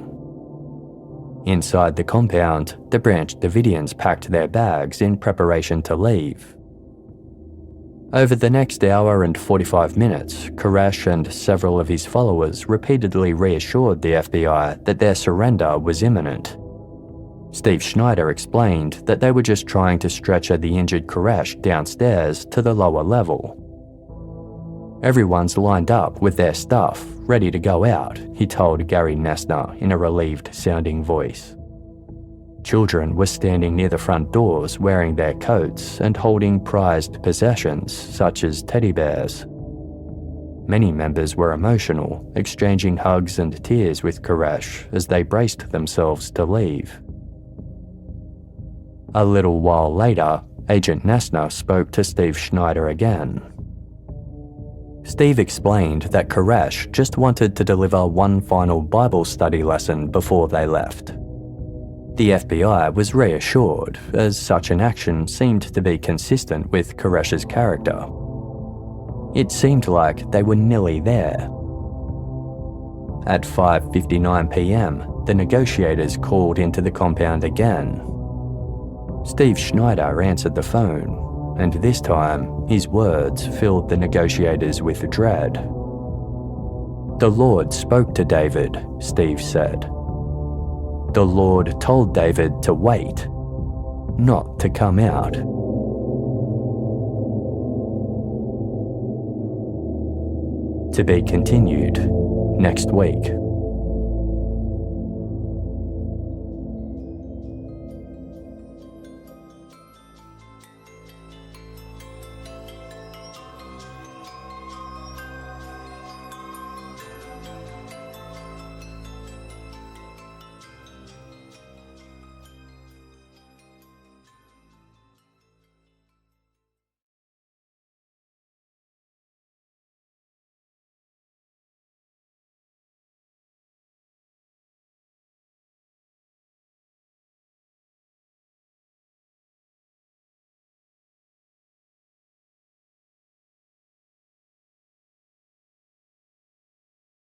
Inside the compound, the Branch Davidians packed their bags in preparation to leave. Over the next hour and 45 minutes, Koresh and several of his followers repeatedly reassured the FBI that their surrender was imminent. Steve Schneider explained that they were just trying to stretcher the injured Koresh downstairs to the lower level. "Everyone's lined up with their stuff, ready to go out," he told Gary Nessner in a relieved-sounding voice. Children were standing near the front doors wearing their coats and holding prized possessions such as teddy bears. Many members were emotional, exchanging hugs and tears with Koresh as they braced themselves to leave. A little while later, Agent Nessner spoke to Steve Schneider again. Steve explained that Koresh just wanted to deliver one final Bible study lesson before they left. The FBI was reassured, as such an action seemed to be consistent with Koresh's character. It seemed like they were nearly there. At 5:59 p.m., the negotiators called into the compound again. Steve Schneider answered the phone, and this time, his words filled the negotiators with dread. "The Lord spoke to David," Steve said. "The Lord told David to wait, not to come out." To be continued next week.